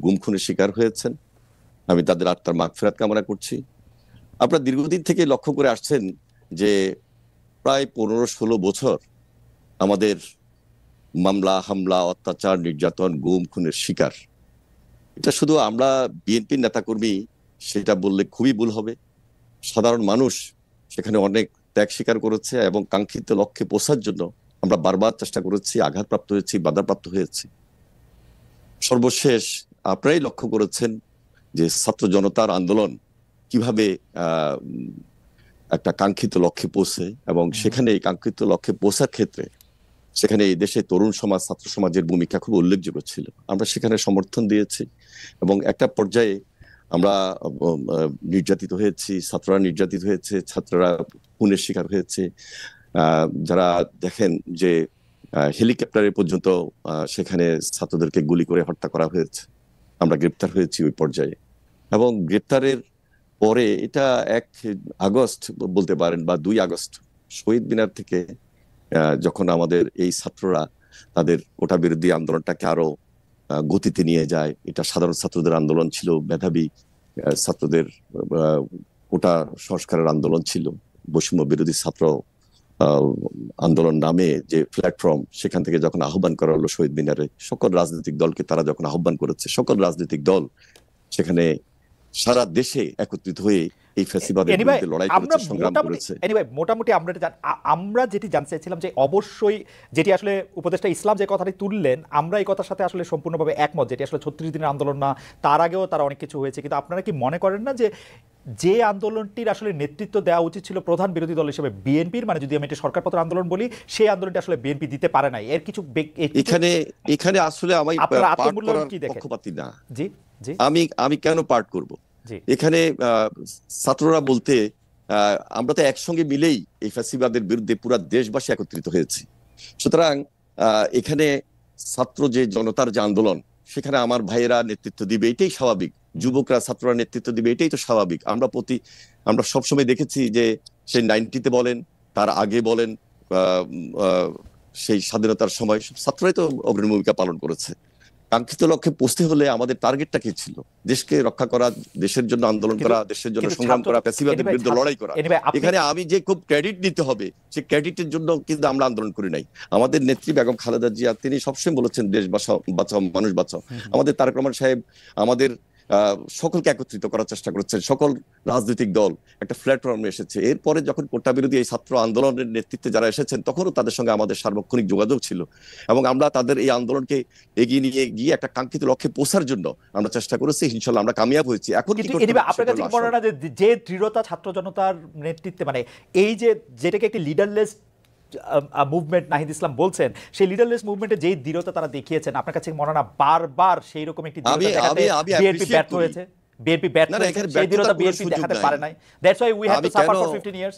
গুম খুনের শিকার হয়েছেন। আমি তাদের আত্মার মাগফিরাত কামনা করছি। আপনারা দীর্ঘদিন থেকে লক্ষ্য করে আসছেন যে প্রায় 15-16 বছর আমাদের মামলা হামলা অত্যাচার নির্যাতন গুম খুনের শিকার। এটা শুধু আমরা বিএনপির নেতাকর্মী সেটা বললে খুবই ভুল হবে। সাধারণ মানুষ সেখানে অনেক ত্যাগ স্বীকার করেছে এবং কাঙ্ক্ষিত লক্ষ্যে পৌঁছার জন্য আমরা বারবার চেষ্টা করেছি, আঘাতপ্রাপ্ত হয়েছি, বাধাপ্রাপ্ত হয়েছি। সর্বশেষ আপনারাই লক্ষ্য করেছেন যে ছাত্র জনতার আন্দোলন কিভাবে একটা কাঙ্ক্ষিত লক্ষ্যে পৌঁছে এবং সেখানে এই কাঙ্ক্ষিত লক্ষ্যে পৌঁছার ক্ষেত্রে সেখানে এই দেশে তরুণ সমাজ ছাত্র সমাজের ভূমিকা খুব উল্লেখযোগ্য ছিল। আমরা সেখানে সমর্থন দিয়েছি এবং একটা পর্যায়ে আমরা নির্যাতিত হয়েছি, ছাত্ররা নির্যাতিত হয়েছে, ছাত্ররা খুনের শিকার হয়েছে। যারা দেখেন যে হেলিকপ্টারে পর্যন্ত সেখানে ছাত্রদেরকে গুলি করে হত্যা করা হয়েছে, আমরা গ্রেপ্তার হয়েছি ওই পর্যায়ে। এবং গ্রেপ্তারের পরে এটা 1 আগস্ট বলতে পারেন বা 2 আগস্ট শহীদ মিনার থেকে যখন আমাদের এই ছাত্ররা তাদের কোটা বিরোধী আন্দোলনটাকে আরো গতিতে নিয়ে যায়, এটা সাধারণ ছাত্রদের আন্দোলন ছিল, মেধাবী ছাত্রদের কোটা সংস্কারের আন্দোলন ছিল, বৈষম্য বিরোধী ছাত্র আন্দোলন নামে যে প্ল্যাটফর্ম, সেখান থেকে যখন আহ্বান করা হলো শহীদ মিনারে, সকল রাজনৈতিক দলকে তারা যখন আহ্বান করেছে, সকল রাজনৈতিক দল সেখানে সারা দেশে একত্রিত হয়ে এই ফ্যাসিবাদের বিরুদ্ধে লড়াই করেছে, সংগ্রাম করেছে। মোটামুটি আমরা যেটি জানতে চাইছিলাম যে অবশ্যই যেটি আসলে উপদেষ্টা ইসলাম যে কথাটি তুললেন, আমরা এই কথার সাথে আসলে সম্পূর্ণভাবে একমত, যেটি আসলে 36 দিনের আন্দোলন না, তার আগেও তারা অনেক কিছু হয়েছে। কিন্তু আপনারা কি মনে করেন না যে আন্দোলনটির আসলে নেতৃত্ব দেওয়া উচিত ছিল প্রধান বিরোধী দল হিসেবে বিএনপির, মানে যদি আমি এটা সরকার পতন আন্দোলন বলি, সেই আন্দোলনটি আসলে বিএনপি দিতে পারে নাই? এর কিছু এখানে আসলে আমি পক্ষপাতী না। জি জি, আমি কেন পার্ট করব? এখানে ছাত্ররা বলতে আমরা তো একসঙ্গে মিলেই এই ফ্যাসিবাদের বিরুদ্ধে পুরো দেশবাসী একত্রিত হয়েছি। সুতরাং এখানে ছাত্র যে জনতার যে আন্দোলন, সেখানে আমার ভাইয়েরা নেতৃত্ব দিবে, এটাই স্বাভাবিক। যুবকরা ছাত্ররা নেতৃত্ব দিবে, এটাই তো স্বাভাবিক। আমরা সবসময় দেখেছি যে সেই 90-তে বলেন, তার আগে বলেন, সেই স্বাধীনতার সময় ছাত্ররাই তো অগ্রণী ভূমিকা পালন করেছে। কাঙ্ক্ষিত লক্ষ্যে পৌঁছতে হলে আমাদের টার্গেটটা কি ছিল? দেশকে রক্ষা করা, দেশের জন্য আন্দোলন করা, দেশের জন্য সংগ্রাম করা, ফ্যাসিবাদের বিরুদ্ধে লড়াই করা। এখানে আমি যে খুব ক্রেডিট নিতে হবে, সেই ক্রেডিটের জন্য কিন্তু আমরা আন্দোলন করি নাই। আমাদের নেত্রী বেগম খালেদা জিয়া তিনি সবসময় বলেছেন দেশ বাঁচাও, মানুষ বাঁচাও। আমাদের তারেক রহমান সাহেব আমাদের সকলকে একত্রিত করার চেষ্টা করেছেন, সকল রাজনৈতিক দল একটা প্ল্যাটফর্মে এসেছে। এরপরে যখন কোটা বিরোধী এই ছাত্র আন্দোলনের নেতৃত্বে যারা এসেছেন, তখনও তাদের সঙ্গে আমাদের সার্বক্ষণিক যোগাযোগ ছিল এবং আমরা তাদের এই আন্দোলনকে এগিয়ে নিয়ে গিয়ে একটা কাঙ্ক্ষিত লক্ষ্যে পৌঁছার জন্য আমরা চেষ্টা করেছি। ইনশাআল্লাহ আমরা কামিয়াব হয়েছি। এখন আপনার কাছে মনে হয় না যে দৃঢ়তা ছাত্র জনতার নেতৃত্বে, মানে এই যেটাকে একটি লিডারলেস মুভমেন্ট নাহিদ ইসলাম বলছেন, সেই লিডারলেস মুভমেন্টে যেই দৃঢ়তা তারা দেখিয়েছেন, আপনার কাছে মনে হয় না বারবার সেই রকম একটি বিএনপি ব্যর্থ হয়েছে? বিএনপি ব্যর্থ হয়েছে, সেই দৃঢ়তা বিএনপি দেখাতে পারে নাই। That's why we have to suffer for 15 years.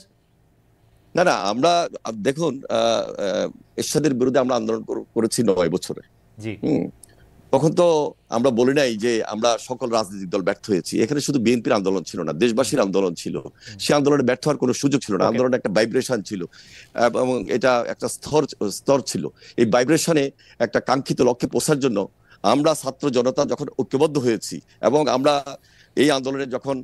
না, আমরা দেখুন, এরশাদের বিরুদ্ধে আমরা আন্দোলন করেছি 9 বছরে। জি, তখন তো আমরা বলি নাই যে আমরা সকল রাজনৈতিক দল ব্যর্থ হয়েছি। এখানে শুধু বিএনপির আন্দোলন ছিল না, দেশবাসীর আন্দোলন ছিল। সে আন্দোলনে ব্যর্থ হওয়ার কোনো সুযোগ ছিল না। আন্দোলনে একটা ভাইব্রেশন ছিল এবং এটা একটা স্তর ছিল। এই ভাইব্রেশনে একটা কাঙ্ক্ষিত লক্ষ্যে পৌঁছার জন্য আমরা ছাত্র জনতা যখন ঐক্যবদ্ধ হয়েছি এবং আমরা এই আন্দোলনে যখন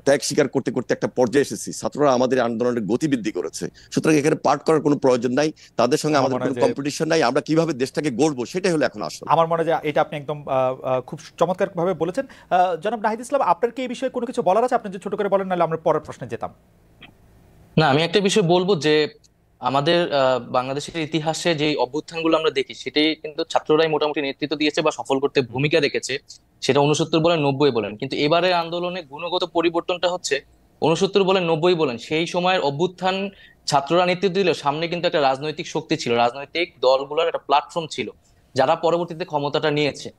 ত্যাগ স্বীকার করতে করতে একটা পর্যায়ে এসেছি, ছাত্ররা আমাদের আন্দোলনের গতিবৃদ্ধি করেছে। সুতরাং এখানে পার্ট করার কোনো প্রয়োজন নাই, তাদের সঙ্গে আমাদের কোনো কম্পিটিশন নাই। আমরা কিভাবে দেশটাকে গড়বো সেটাই হলো এখন আসল। আমার মনে হয় এটা আপনি একদম খুব চমৎকার ভাবে বলেছেন। জনাব নাহিদ ইসলাম, আপনার কি এই বিষয়ে কোনো কিছু বলার আছে? আপনি যে ছোট করে বলেন, নাহলে আমরা পরের প্রশ্নে যেতাম। না, আমি একটা বিষয় বলবো যে আমাদের বাংলাদেশের ইতিহাসে যে অভ্যুত্থানগুলো আমরা দেখি, সেটাই কিন্তু ছাত্ররাই মোটামুটি নেতৃত্ব দিয়েছে বা সফল করতে ভূমিকা রেখেছে। সেটা 69 বলেন 90 বলেন, কিন্তু এবারের আন্দোলনে গুণগত পরিবর্তনটা হচ্ছে 69 বলেন 90 বলেন, সেই সময়ের অভ্যুত্থান ছাত্ররা নেতৃত্ব দিলেও সামনে কিন্তু একটা রাজনৈতিক শক্তি ছিল, রাজনৈতিক দলগুলোর একটা প্ল্যাটফর্ম ছিল, যারা পরবর্তীতে ক্ষমতাটা নিয়েছে।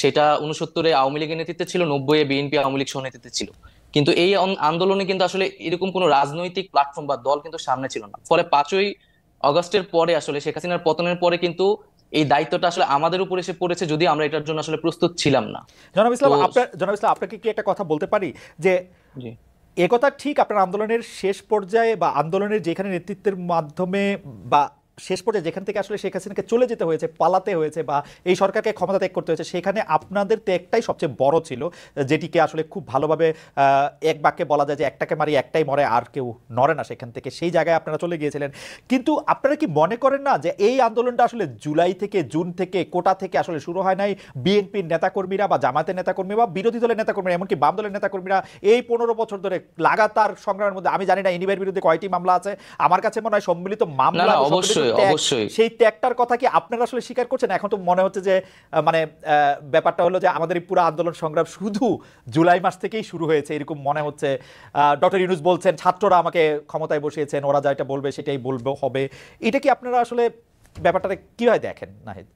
সেটা 69-এ আওয়ামী লীগের নেতৃত্বে ছিল, 90-এ বিএনপি আওয়ামী লীগ সহ নেতৃত্বে ছিল। কিন্তু এই আন্দোলনে কিন্তু আসলে এরকম কোনো রাজনৈতিক প্ল্যাটফর্ম বা দল কিন্তু সামনে ছিল না। ফলে 5ই আগস্টের পরে আসলে শেখ হাসিনার পতনের পরে কিন্তু এই দায়িত্বটা আসলে আমাদের উপর এসে পড়েছে, যদি আমরা এটার জন্য আসলে প্রস্তুত ছিলাম না। জনাব ইসলাম, আপনাকে কি একটা কথা বলতে পারি যে একথা ঠিক আপনার আন্দোলনের শেষ পর্যায়ে বা আন্দোলনের যেখানে নেতৃত্বের মাধ্যমে বা শেষ পর্যায়ে যেখান থেকে আসলে শেখ হাসিনাকে চলে যেতে হয়েছে, পালাতে হয়েছে, বা এই সরকারকে ক্ষমতা ত্যাগ করতে হয়েছে, সেখানে আপনাদের ত্যাগটাই সবচেয়ে বড় ছিল, যেটিকে আসলে খুব ভালোভাবে এক বাক্যে বলা যায় যে একটাকে মারি একটাই মরে, আর কেউ নড়ে না সেখান থেকে, সেই জায়গায় আপনারা চলে গিয়েছিলেন। কিন্তু আপনারা কি মনে করেন না যে এই আন্দোলনটা আসলে জুলাই থেকে, জুন থেকে, কোটা থেকে আসলে শুরু হয় নাই? বিএনপির নেতাকর্মীরা বা জামায়াতের নেতাকর্মী বা বিরোধী দলের নেতাকর্মীরা, এমনকি বাম দলের নেতাকর্মীরা এই 15 বছর ধরে লাগাতার সংগ্রামের মধ্যে, আমি জানি না এনিবার বিরুদ্ধে কয়টি মামলা আছে, আমার কাছে মনে হয় সম্মিলিত মামলা, না, সম্মিলিত অবশ্যই ত্যাগ, অবশ্যই সেই ত্যাগটার কথা কি আপনারা আসলে স্বীকার করছেন? এখন তো মনে হচ্ছে যে মানে ব্যাপারটা হলো যে আমাদের এই পুরো আন্দোলন সংগ্রাম শুধু জুলাই মাস থেকেই শুরু হয়েছে এরকম মনে হচ্ছে। ডক্টর ইউনূস বলছেন ছাত্ররা আমাকে ক্ষমতায় বসিয়েছেন, ওরা যা এটা বলবে সেটাই বলবে হবে। এটা কি আপনারা আসলে ব্যাপারটা কিভাবে দেখেন নাহিদ?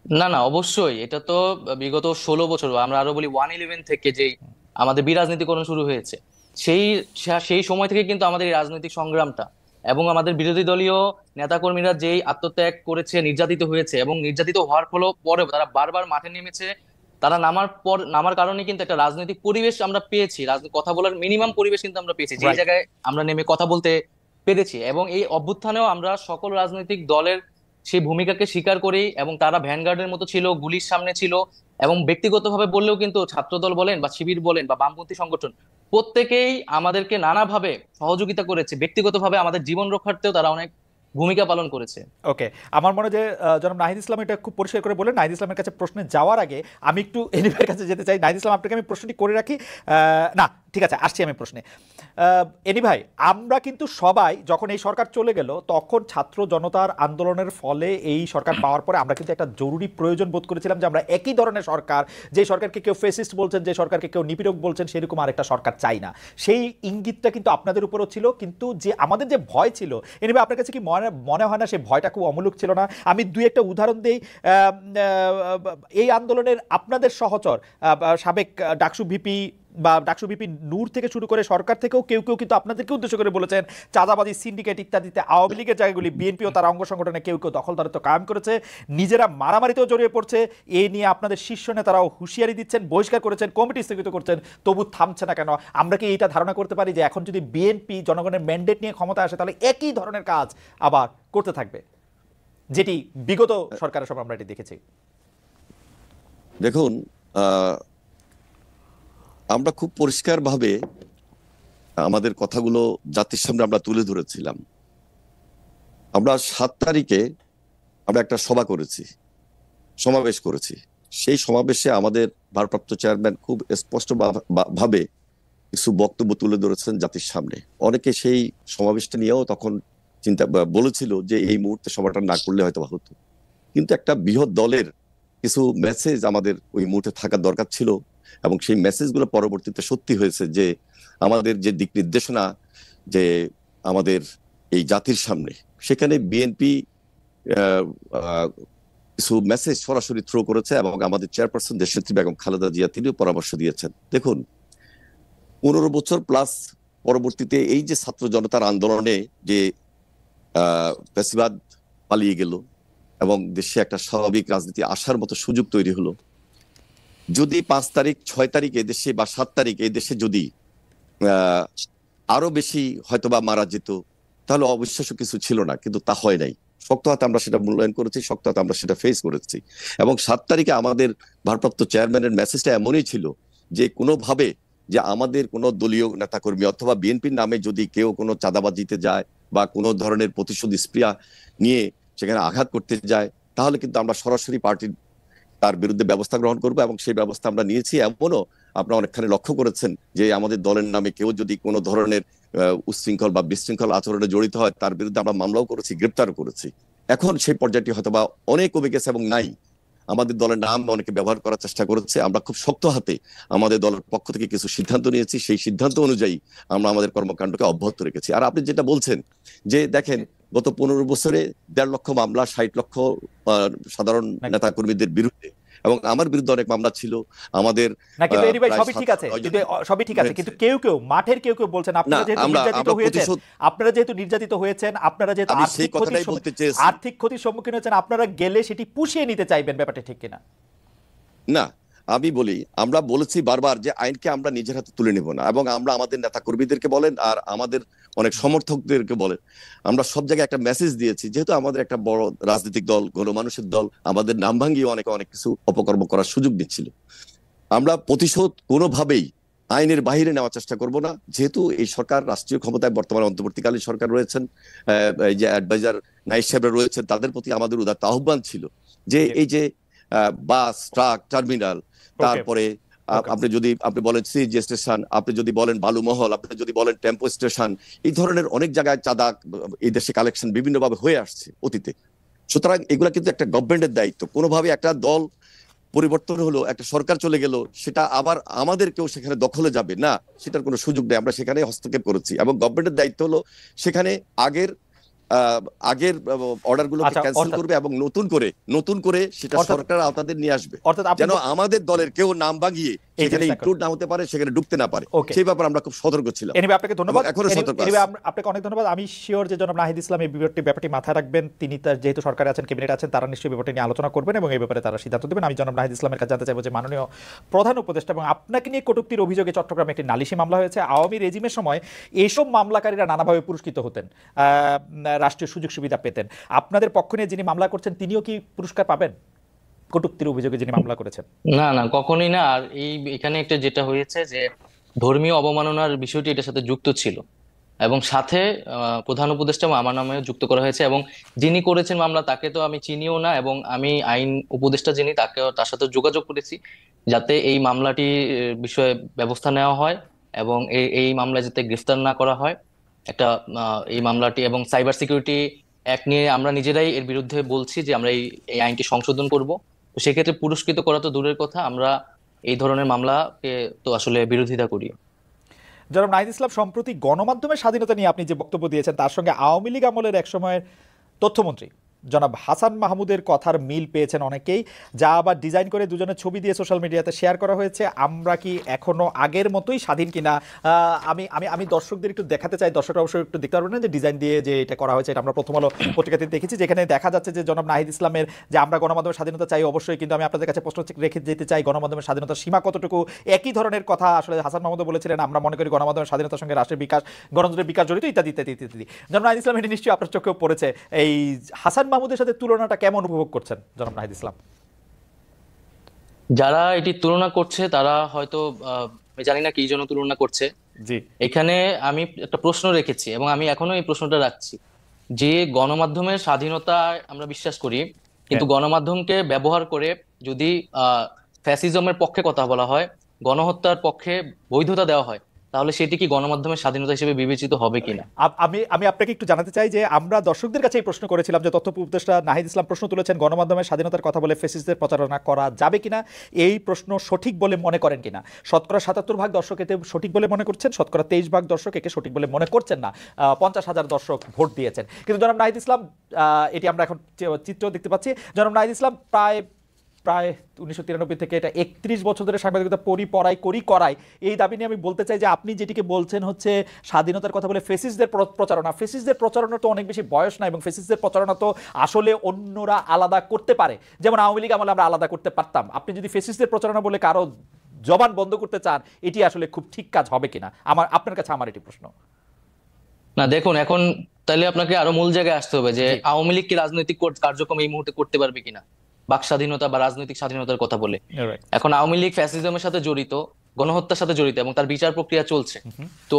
না, না, অবশ্যই এটা তো বিগত 16 বছর, আমরা আরো বলি 111 থেকে যেই আমাদের বিরাজনীতিকরণ শুরু হয়েছে, সেই সেই সময় থেকে কিন্তু আমাদের এই রাজনৈতিক সংগ্রামটা, এবং আমাদের বিরোধী দলীয় নেতাকর্মীরা যেই আত্মত্যাগ করেছে, নির্যাতিত হয়েছে, এবং নির্যাতিত হওয়ার পরেও তারা বারবার মাঠে নেমেছে। তারা নামার কারণে কিন্তু একটা রাজনৈতিক পরিবেশ আমরা পেয়েছি, কথা বলার মিনিমাম পরিবেশ কিন্তু আমরা পেয়েছি, যেই রাইট। জায়গায় আমরা নেমে কথা বলতে পেরেছি। এবং এই অভ্যুত্থানেও আমরা সকল রাজনৈতিক দলের সেই ভূমিকাকে স্বীকার করি, এবং তারা ভ্যানগার্ডের মতো ছিল, গুলির সামনে ছিল। এবং ব্যক্তিগতভাবে বললেও কিন্তু ছাত্রদল বলেন বা শিবির বলেন বা বামপন্থী সংগঠন, প্রত্যেকেই আমাদেরকে নানাভাবে সহযোগিতা করেছে। ব্যক্তিগতভাবে আমাদের জীবন রক্ষার্থেও তারা অনেক ভূমিকা পালন করেছে। ওকে, আমার মনে হয় যে জনাব নাহিদ ইসলাম এটা খুব পরিষ্কার করে বলেন। নাহিদ ইসলামের কাছে প্রশ্নে যাওয়ার আগে আমি একটু এনিভাইয়ের কাছে যেতে চাই। নাহিদ ইসলাম, আপনাকে আমি প্রশ্নটি করে রাখি। না, ঠিক আছে, আসছি আমি প্রশ্নে। এনি ভাই, আমরা কিন্তু সবাই যখন এই সরকার চলে গেল তখন ছাত্র জনতার আন্দোলনের ফলে এই সরকার পাওয়ার পরে আমরা কিন্তু একটা জরুরি প্রয়োজন বোধ করেছিলাম যে আমরা একই ধরনের সরকার, যে সরকারকে কেউ ফেসিস্ট বলছেন, যে সরকারকে কেউ নিপীড়ক বলছেন, সেরকম আরেকটা সরকার চাই না। সেই ইঙ্গিতটা কিন্তু আপনাদের উপরও ছিল, কিন্তু যে আমাদের যে ভয় ছিল, এনি ভাই আপনার কাছে কি মনে হয় না সেই ভয়টা খুব অমূলক ছিল না? আমি দুই একটা উদাহরণ দিই। এই আন্দোলনের আপনাদের সহচর সাবেক ডাকসু ভিপি বা ডাকসু ভিপি নূর থেকে শুরু করে সরকার থেকেও কেউ কেউ কিন্তু আপনাদেরকে উদ্দেশ্য করে বলেছেন চাঁদাবাজি, সিন্ডিকেট ইত্যাদিতে আওয়ামী লীগের জায়গাগুলি বিএনপি ও তার অঙ্গ সংগঠনে কেউ কেউ দখলদারিত্ব কায়েম করেছে, নিজেরা মারামারিতেও জড়িয়ে পড়ছে। এই নিয়ে আপনাদের শীর্ষ নেতারাও হুঁশিয়ারি দিচ্ছেন, বহিষ্কার করেছেন, কমিটি স্থগিত করছেন, তবু থামছে না কেন? আমরা কি এইটা ধারণা করতে পারি যে এখন যদি বিএনপি জনগণের ম্যান্ডেট নিয়ে ক্ষমতায় আসে তাহলে একই ধরনের কাজ আবার করতে থাকবে, যেটি বিগত সরকারের সময় আমরা এটি দেখেছি? দেখুন, আমরা খুব পরিষ্কারভাবে আমাদের কথাগুলো জাতির সামনে আমরা তুলে ধরেছিলাম। আমরা 7 তারিখে আমরা একটা সভা করেছি, সমাবেশ করেছি। সেই সমাবেশে আমাদের ভারপ্রাপ্ত চেয়ারম্যান খুব স্পষ্ট ভাবে কিছু বক্তব্য তুলে ধরেছেন জাতির সামনে। অনেকে সেই সমাবেশটা নিয়েও তখন বলেছিল যে এই মুহূর্তে সভাটা না করলে হয়তো হতো, কিন্তু একটা বৃহৎ দলের কিছু মেসেজ আমাদের ওই মুহূর্তে থাকার দরকার ছিল, এবং সেই মেসেজগুলো পরবর্তীতে সত্যি হয়েছে যে আমাদের যে দিক নির্দেশনা যে আমাদের এই জাতির সামনে, সেখানে বিএনপি কিছু মেসেজ সরাসরি থ্রো করেছে, এবং আমাদের চেয়ারপারসন দেশনেত্রী বেগম খালেদা জিয়া তিনিও পরামর্শ দিয়েছেন। দেখুন, 15 বছর প্লাস পরবর্তীতে এই যে ছাত্র জনতার আন্দোলনে যে ফ্যাসিবাদ পালিয়ে গেল এবং দেশে একটা স্বাভাবিক রাজনীতি আসার মতো সুযোগ তৈরি হলো, যদি 5 তারিখ 6 তারিখ এই দেশে বা 7 তারিখ এই দেশে যদি আরো বেশি হয়তোবা মারা যেত, তাহলে অবিশ্বাস্য কিছু ছিল না, কিন্তু তা হয় নাই। শক্ত হাতে আমরা সেটা মূল্যায়ন করেছি, শক্ত হাতে আমরা সেটা ফেস করেছি। এবং 7 তারিখে আমাদের ভারপ্রাপ্ত চেয়ারম্যানের মেসেজটা এমনই ছিল যে কোনোভাবে যে আমাদের কোনো দলীয় নেতাকর্মী অথবা বিএনপির নামে যদি কেউ কোনো চাঁদাবাজিতে যায় বা কোনো ধরনের প্রতিশোধ স্প্রিয়া নিয়ে সেখানে আঘাত করতে যায়, তাহলে কিন্তু আমরা সরাসরি পার্টির তার বিরুদ্ধে ব্যবস্থা গ্রহণ করবো, এবং সেই ব্যবস্থা আমরা নিয়েছি। এমনও আপনারা অনেকখানি লক্ষ্য করেছেন যে আমাদের দলের নামে কেউ যদি কোনো ধরনের উচ্ছৃঙ্খল বা বিশৃঙ্খল আচরণে জড়িত হয়, তার বিরুদ্ধে আমরা মামলাও করেছি, গ্রেপ্তারও করেছি। এখন সেই পর্যায়টি হয়তো বা অনেক কমে গেছে এবং নাই। আমাদের দলের নাম অনেকে ব্যবহার করার চেষ্টা করেছে। আমরা খুব শক্ত হাতে আমাদের দলের পক্ষ থেকে কিছু সিদ্ধান্ত নিয়েছি, সেই সিদ্ধান্ত অনুযায়ী আমরা আমাদের কর্মকাণ্ডকে অব্যাহত রেখেছি। আর আপনি যেটা বলছেন যে দেখেন, গত 15 বছরে 1.5 লক্ষ মামলা, 60 লক্ষ সাধারণ নেতা কর্মীদের বিরুদ্ধে, এবং আমার বিরুদ্ধে অনেক মামলা ছিল আমাদের। না, কিন্তু এনি ভাই সবই ঠিক আছে, কিন্তু সবই ঠিক আছে, কিন্তু কেউ কেউ মাঠের কেউ কেউ বলছেন আপনারা যেহেতু নির্যাতিত হয়েছেন, আপনারা যেহেতু আর্থিক ক্ষতির সম্মুখীন হয়েছেন, আপনারা গেলে সেটি পুষিয়ে নিতে চাইবেন, ব্যাপারটা ঠিক কিনা? না, আমি বলি, আমরা বলেছি বারবার যে আইনকে আমরা নিজের হাতে তুলে নেব না, এবং আমরা আমাদের নেতা কর্মীদেরকে বলেন আর আমাদের অনেক সমর্থকদেরকে বলেন, আমরা সব জায়গায় একটা মেসেজ দিয়েছি, যেহেতু আমাদের একটা বড় রাজনৈতিক দল, গণমানুষের দল, আমাদের নাম ভাঙিয়ে অনেকে অনেক কিছু অপকর্ম করার সুযোগ দিচ্ছিল। আমরা প্রতিশোধ কোনোভাবেই আইনের বাইরে নেওয়ার চেষ্টা করব না। যেহেতু এই সরকার রাষ্ট্রীয় ক্ষমতায় বর্তমানে অন্তর্বর্তীকালীন সরকার রয়েছেন, এই যে অ্যাডভাইজার নাইব সাহেবরা রয়েছেন, তাদের প্রতি আমাদের উদাত্ত আহ্বান ছিল যে এই যে বাস, ট্রাক, টার্মিনাল, তারপরে আপনি বলেন সিএনজি স্টেশন, আপনি যদি বলেন বালুমহল, আপনি যদি বলেন টেম্পো স্টেশন, এই ধরনের অনেক জায়গায় চাঁদা এই দেশে কালেকশন বিভিন্নভাবে হয়ে আসছে অতীতে। সুতরাং এগুলা কিন্তু একটা গভর্নমেন্টের দায়িত্ব। কোনোভাবে একটা দল পরিবর্তন হলো, একটা সরকার চলে গেল, সেটা আবার আমাদের কেউ সেখানে দখলে যাবে না, সেটার কোনো সুযোগ নেই। আমরা সেখানে হস্তক্ষেপ করেছি, এবং গভর্নমেন্টের দায়িত্ব হলো সেখানে আগের আগের অর্ডার গুলোকে ক্যান্সেল করবে এবং নতুন করে সেটা সরকার আওতাদের নিয়ে আসবে, যেন আমাদের দলের কেউ নাম ভাঙিয়ে সেখানে ইনক্লুড না হতে পারে, সেখানে ঢুকতে না পারে। সেই ব্যাপারে আমরা খুব সতর্ক ছিলাম। আপনাকে ধন্যবাদ, এখনো সতর্ক আছি। আপনাকে অনেক ধন্যবাদ। আমি শিওর যে জনাব নাহিদ ইসলাম এই ব্যাপারটি মাথায় রাখবেন। তিনি তার যেহেতু সরকারে আছেন, ক্যাবিনেট আছেন, তারা নিশ্চয়ই ব্যাপারটি নিয়ে আলোচনা করবেন এবং এই ব্যাপারে তারা সিদ্ধান্ত দেবেন। আমি জনাব নাহিদ ইসলামের কাছে জানতে চাইবো যে মাননীয় প্রধান উপদেষ্টা, এবং আপনাকে নিয়ে কটূক্তির অভিযোগে চট্টগ্রামে একটি নালিশি মামলা হয়েছে। আওয়ামী রেজিমের সময় এইসব মামলাকারীরা নানাভাবে পুরস্কৃত হতেন, রাষ্ট্রীয় সুযোগ সুবিধা পেতেন। আপনাদের পক্ষ নিয়ে যিনি মামলা করছেন তিনিও কি পুরস্কার পাবেন কটূক্তির অভিযোগে যিনি মামলা করেছেন? না না, কখনোই না। আর এখানে একটা যেটা হয়েছে যে ধর্মীয় অবমাননার বিষয়টি এটার সাথে যুক্ত ছিল, এবং সাথে প্রধান উপদেষ্টা আমার নামেও যুক্ত করা হয়েছে, এবং যিনি করেছেন মামলা তাকে তো আমি চিনিও না, এবং আমি আইন উপদেষ্টা যিনি তার সাথে যোগাযোগ করেছি যাতে এই মামলাটি বিষয়ে ব্যবস্থা নেওয়া হয়, এবং এই মামলায় যাতে গ্রেফতার না করা হয়। একটা এই মামলাটি এবং সাইবার সিকিউরিটি অ্যাক্ট নিয়ে আমরা নিজেরাই এর বিরুদ্ধে বলছি যে আমরা এই আইনটি সংশোধন করব। তো সেক্ষেত্রে পুরস্কৃত করা তো দূরের কথা, আমরা এই ধরনের মামলাকে তো আসলে বিরোধিতা করি। জনাব নাহিদ ইসলাম, সম্প্রতি গণমাধ্যমের স্বাধীনতা নিয়ে আপনি যে বক্তব্য দিয়েছেন তার সঙ্গে আওয়ামী লীগ আমলের একসময়ের তথ্যমন্ত্রী জনাব হাসান মাহমুদের কথার মিল পেয়েছেন অনেকেই, যা আবার ডিজাইন করে দুজনের ছবি দিয়ে সোশ্যাল মিডিয়াতে শেয়ার করা হয়েছে। আমরা কি এখনো আগের মতোই স্বাধীন কিনা? আমি আমি আমি দর্শকদের একটু দেখাতে চাই, দর্শকরা অবশ্যই একটু দেখতে পারবেন না যে ডিজাইন দিয়ে যে এটা করা হয়েছে, এটা আমরা প্রথম আলো পত্রিকাতে দেখেছি, যেখানে দেখা যাচ্ছে যে জনাব নাহিদ ইসলামের যে আমরা গণমাধ্যমের স্বাধীনতা চাই অবশ্যই, কিন্তু আমি আপনাদের কাছে প্রশ্ন রেখে যেতে চাই গণমাধ্যমের স্বাধীনতার সীমা কতটুকু। একই ধরনের কথা আসলে হাসান মাহমুদ বলেছিলেন, আমরা মনে করি গণমাধ্যমের স্বাধীনতার সঙ্গে রাষ্ট্রের বিকাশ, গণতন্ত্রের বিকাশ জড়িত, ইত্যাদি ইত্যাদি ইত্যাদি। জনাব নাহিদ ইসলাম, এটি নিশ্চয়ই আপনার চোখেও পড়েছে। এই হাসান মাহমুদের সাথে তুলনাটা কেমন উপভোগ করছেন জনাব নাহিদ ইসলাম? যারা এটি তুলনা করছে তারা হয়তো আমি জানি না কি জন্য তুলনা করছে। জি, এখানে আমি একটা প্রশ্ন রেখেছি এবং আমি এখনো এই প্রশ্নটা রাখছি যে গণমাধ্যমের স্বাধীনতা আমরা বিশ্বাস করি, কিন্তু গণমাধ্যমকে ব্যবহার করে যদি ফ্যাসিজমের পক্ষে কথা বলা হয়, গণহত্যার পক্ষে বৈধতা দেওয়া হয়, তাহলে সেটি কি গণমাধ্যমের স্বাধীনতা হিসেবে বিবেচিত হবে কিনা? আমি আপনাকে একটু জানাতে চাই যে আমরা দর্শকদের কাছে এই প্রশ্ন করেছিলাম যে তথ্য উপদেষ্টা নাহিদ ইসলাম প্রশ্ন তুলেছেন, গণমাধ্যমের স্বাধীনতার কথা বলে ফ্যাসিস্টদের প্রচারণা করা যাবে কিনা, এই প্রশ্ন সঠিক বলে মনে করেন কিনা। শতকরা ৭৭% দর্শক এতে সঠিক বলে মনে করছেন, শতকরা 23% দর্শক একে সঠিক বলে মনে করছেন না। 50,000 দর্শক ভোট দিয়েছেন। কিন্তু জনাব নাহিদ ইসলাম, এটি আমরা এখন চিত্র দেখতে পাচ্ছি, জনাব নাহিদ ইসলাম প্রায় 1993 থেকে এটা 31 বছর ধরে সাংবাদিকতা করাই এই দাবি নিয়ে আমি বলতে চাই যে আপনি যেটিকে বলছেন হচ্ছে স্বাধীনতার কথা বলে ফেসিস্টদের প্রচারণা। ফেসিস্টদের প্রচারণা তো অনেক বেশি বয়স না, এবং ফেসিস্টদের প্রচারণা তো আসলে অন্যরা আলাদা করতে পারে, যেমন আওয়ামী লীগ আমলে আমরা আলাদা করতে পারতাম। আপনি যদি ফেসিস্টদের প্রচারণা বলে কারো জবান বন্ধ করতে চান, এটি আসলে খুব ঠিক কাজ হবে কিনা, আপনার কাছে আমার এটি প্রশ্ন। না দেখুন, এখন তাহলে আপনাকে আরো মূল জায়গায় আসতে হবে যে আওয়ামী লীগ কি রাজনৈতিক কার্যক্রম এই মুহূর্তে করতে পারবে কিনা বাক স্বাধীনতা বা রাজনৈতিক স্বাধীনতার কথা বলে। এখন আওয়ামী লীগ ফ্যাসিজমের সাথে জড়িত, গণহত্যার সাথে জড়িত, এবং তার বিচার প্রক্রিয়া চলছে। তো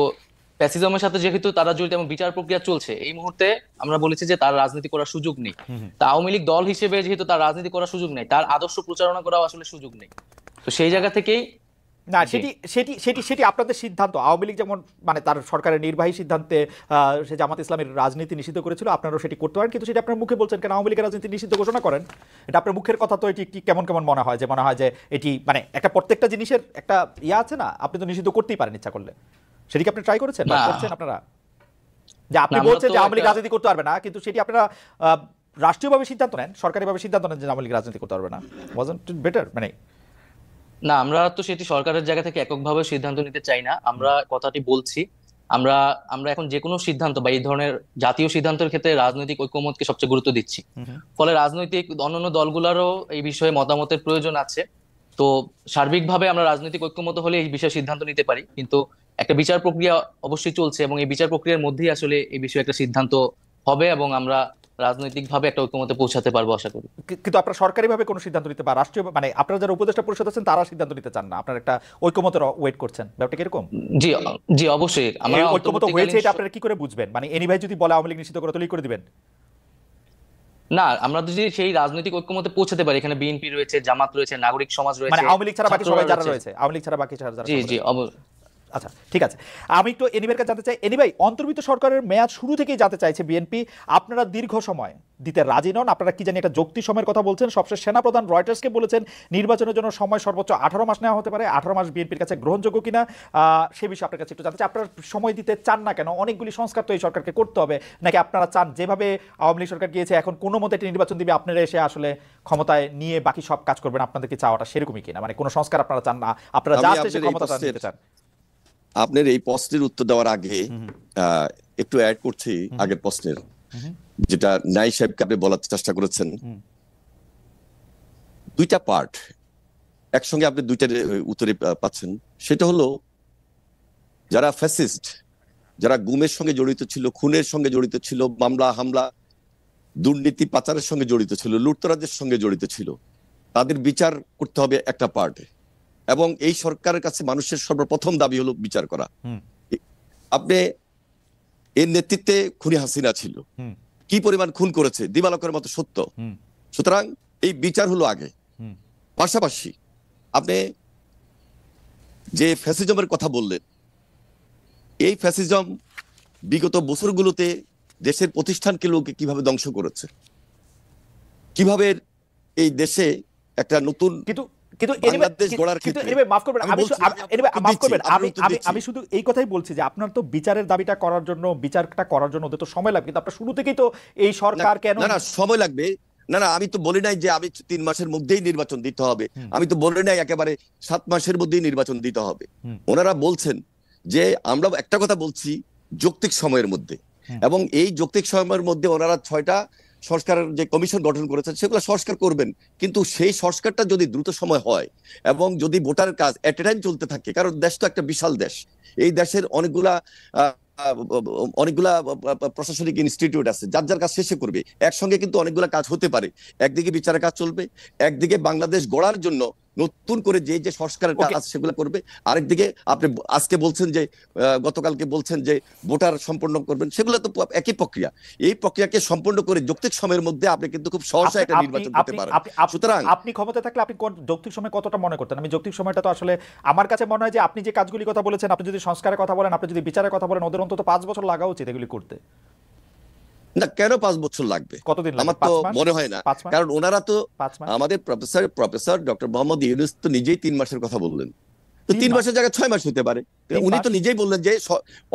ফ্যাসিজমের সাথে যেহেতু তারা জড়িত এবং বিচার প্রক্রিয়া চলছে, এই মুহূর্তে আমরা বলেছি যে তার রাজনীতি করার সুযোগ নেই। তা আওয়ামী লীগ দল হিসেবে যেহেতু তার রাজনীতি করার সুযোগ নেই, তার আদর্শ প্রচারণা করাও আসলে সুযোগ নেই। তো সেই জায়গা থেকেই না, সেটি আপনাদের সিদ্ধান্ত। আওয়ামী লীগ যেমন মানে তার সরকারের নির্বাহী সিদ্ধান্তে সে জামাত ইসলামের রাজনীতি নিষিদ্ধ করেছিল, আপনারাও সেটি করতে পারেন, কিন্তু সেটি আপনার মুখে বলছেন কেন আওয়ামী লীগের রাজনীতি নিষিদ্ধ ঘোষণা করেন? এটা আপনার মুখের কথা, তো এটি কেমন কেমন মনে হয় যে এটি মানে একটা প্রত্যেকটা জিনিসের একটা ইয়ে আছে না, আপনি তো নিষিদ্ধ করতেই পারেন ইচ্ছা করলে। সেটিকে আপনি ট্রাই করেছেন আপনারা? যে আপনি বলছেন যে আওয়ামী লীগ রাজনীতি করতে পারবে না, কিন্তু সেটি আপনারা রাষ্ট্রীয়ভাবে সিদ্ধান্ত নেন, সরকারিভাবে সিদ্ধান্ত নেন যে আওয়ামী লীগ রাজনীতি করতে পারবে না। Wasn't it better? মানে না, আমরা তো সেটি সরকারের জায়গা থেকে এককভাবে সিদ্ধান্ত নিতে চাই না। আমরা কথাটি বলছি, আমরা আমরা এখন যে কোনো সিদ্ধান্ত বা এই ধরনের জাতীয় সিদ্ধান্তের ক্ষেত্রে রাজনৈতিক ঐকমত্যকে সবচেয়ে গুরুত্ব দিচ্ছি। ফলে রাজনৈতিক অন্যান্য দলগুলোরও এই বিষয়ে মতামতের প্রয়োজন আছে। তো সার্বিকভাবে আমরা রাজনৈতিক ঐক্যমত হলে এই বিষয়ে সিদ্ধান্ত নিতে পারি, কিন্তু একটা বিচার প্রক্রিয়া অবশ্যই চলছে এবং এই বিচার প্রক্রিয়ার মধ্যেই আসলে এই বিষয়ে একটা সিদ্ধান্ত হবে এবং আমরা রাজনৈতিকভাবে একটা ঐক্যমতে পৌঁছাতে পারবো আশা করি। কিন্তু আপনারা সরকারিভাবে কোনো সিদ্ধান্ত নিতে বা রাষ্ট্রীয় মানে আপনারা যারা উপদেষ্টা পরিষদ আছেন তারা সিদ্ধান্ত নিতে চান না, আপনারা একটা ঐক্যমতের ওয়েট করছেন, ব্যাপারটা কিরকম? জি, জি অবশ্যই এই আমরা ঐক্যমত হয়েছে অন্তর্বর্তীকালীন এটা আপনারা কি করে বুঝবেন? মানে এনি ভাই যদি বলে আওয়ামী লীগ নিষিদ্ধ করে তাহলেই করে দিবেন? না, আমরা যদি সেই রাজনৈতিক ঐক্যমতে পৌঁছাতে পারি, এখানে বিএনপি রয়েছে, জামাত রয়েছে, নাগরিক সমাজ মানে রয়েছে, আওয়ামী লীগ ছাড়া বাকি ছাত্ররা সবাই যারা রয়েছে। রয়েছে, আওয়ামী লীগ ছাড়া বাকি যারা জি জি আচ্ছা ঠিক আছে। আমি একটু এনিভাইয়ের কাছে জানতে চাই, এনিভাই অন্তর্বর্তী সরকারের মেয়াদ শুরু থেকেই জানতে চাইছে বিএনপি, আপনারা দীর্ঘ সময় দিতে রাজি নন, আপনারা কি জানি একটা যৌক্তিক সময়ের কথা বলছেন, সবশেষ সেনাপ্রধান রয়টার্সকে বলেছেন নির্বাচনের জন্য সময় সর্বোচ্চ 18 মাস নেওয়া হতে পারে, 18 মাস বিএনপির কাছে গ্রহণযোগ্য কিনা সে বিষয়ে আপনার কাছে একটু জানতে চাই। আপনারা সময় দিতে চান না কেন? অনেকগুলি সংস্কার তো এই সরকারকে করতে হবে, নাকি আপনারা চান যেভাবে আওয়ামী লীগ সরকার গিয়েছে এখন কোনো মতে একটি নির্বাচন দিবে, আপনারা এসে আসলে ক্ষমতায় নিয়ে বাকি সব কাজ করবেন, আপনাদের কি চাওয়াটা সেরকমই কিনা? মানে কোনো সংস্কার আপনারা চান না, আপনারা জাস্ট এসে ক্ষমতা নিতে চান? আপনার এই প্রশ্নের উত্তর দেওয়ার আগে একটু অ্যাড করছি আগের প্রশ্নের, যেটা নাই সাহেবকে আপনি বলার চেষ্টা করেছেন। দুইটা পার্ট একসঙ্গে আপনি দুইটার উত্তরে পাচ্ছেন। সেটা হলো যারা ফ্যাসিস্ট, যারা গুমের সঙ্গে জড়িত ছিল, খুনের সঙ্গে জড়িত ছিল, মামলা হামলা দুর্নীতি পাচারের সঙ্গে জড়িত ছিল, লুটতরাজের সঙ্গে জড়িত ছিল, তাদের বিচার করতে হবে একটা পার্টে। এবং এই সরকারের কাছে মানুষের সর্বপ্রথম দাবি হলো বিচার করা। আপনি এর নেতৃত্বে খুনি হাসিনা ছিল, কি পরিমাণ খুন করেছে দিবালকের মতো সত্য। সুতরাং এই বিচার হলো আগে। পাশাপাশি আপনি যে ফ্যাসিজমের কথা বললেন, এই ফ্যাসিজম বিগত বছরগুলোতে দেশের প্রতিষ্ঠানকে লোকে কিভাবে ধ্বংস করেছে, কিভাবে এই দেশে একটা নতুন আমি শুধু এই কথাই বলছি যে আপনার তো বিচারের দাবিটা করার জন্য, বিচারটা করার জন্য ওদের তো সময় লাগবে, কিন্তু আপনার শুরু থেকেই তো এই সরকার কেন না সময় লাগবে না, আমি তো বলি নাই যে আমি 3 মাসের মধ্যেই নির্বাচন দিতে হবে, আমি তো বলি নাই একেবারে 7 মাসের মধ্যেই নির্বাচন দিতে হবে। ওনারা বলছেন যে আমরা একটা কথা বলছি যৌক্তিক সময়ের মধ্যে, এবং এই যৌক্তিক সময়ের মধ্যে ওনারা 6টা সংস্কারের যে কমিশন গঠন করেছেন সেগুলো সংস্কার করবেন। কিন্তু সেই সংস্কারটা যদি দ্রুত সময় হয় এবং যদি ভোটারের কাজ এট এ টাইম চলতে থাকে, কারণ দেশ তো একটা বিশাল দেশ, এই দেশের অনেকগুলা প্রশাসনিক ইনস্টিটিউট আছে, যার যার কাজ শেষে করবে, একসঙ্গে কিন্তু অনেকগুলা কাজ হতে পারে। একদিকে বিচারের কাজ চলবে, একদিকে বাংলাদেশ গড়ার জন্য নতুন করে যে যে সংস্কারের কাজ সেগুলো করবে, আরেকদিকে আপনি আজকে বলছেন যে গতকালকে বলছেন যে ভোটার সম্পন্ন করবেন, সেগুলো তো একই প্রক্রিয়া। এই প্রক্রিয়াকে সম্পন্ন করে যৌক্তিক সময়ের মধ্যে আপনি কিন্তু খুব সহজে একটা নির্বাচন করতে পারেন। সুতরাং আপনি ক্ষমতায় থাকলে আপনি যৌক্তিক সময় কতটা মনে করতেন? আমি যৌক্তিক সময়টা তো আসলে আমার কাছে মনে হয় যে আপনি যে কাজগুলি কথা বলেছেন, আপনি যদি সংস্কারের কথা বলেন, আপনি যদি বিচারের কথা বলেন, ওদের অন্তত 5 বছর লাগা উচিত এগুলি করতে। না, কেন 5 বছর লাগবে? কতদিন লাগবে? আমার তো মনে হয় না, কারণ ওনারা তো আমাদের প্রফেসর ডক্টর মোহাম্মদ ইউনূস তো নিজেই 3 মাসের কথা বললেন, তো 3 মাসের জায়গায় 6 মাস হতে পারে। উনি তো নিজেই বললেন যে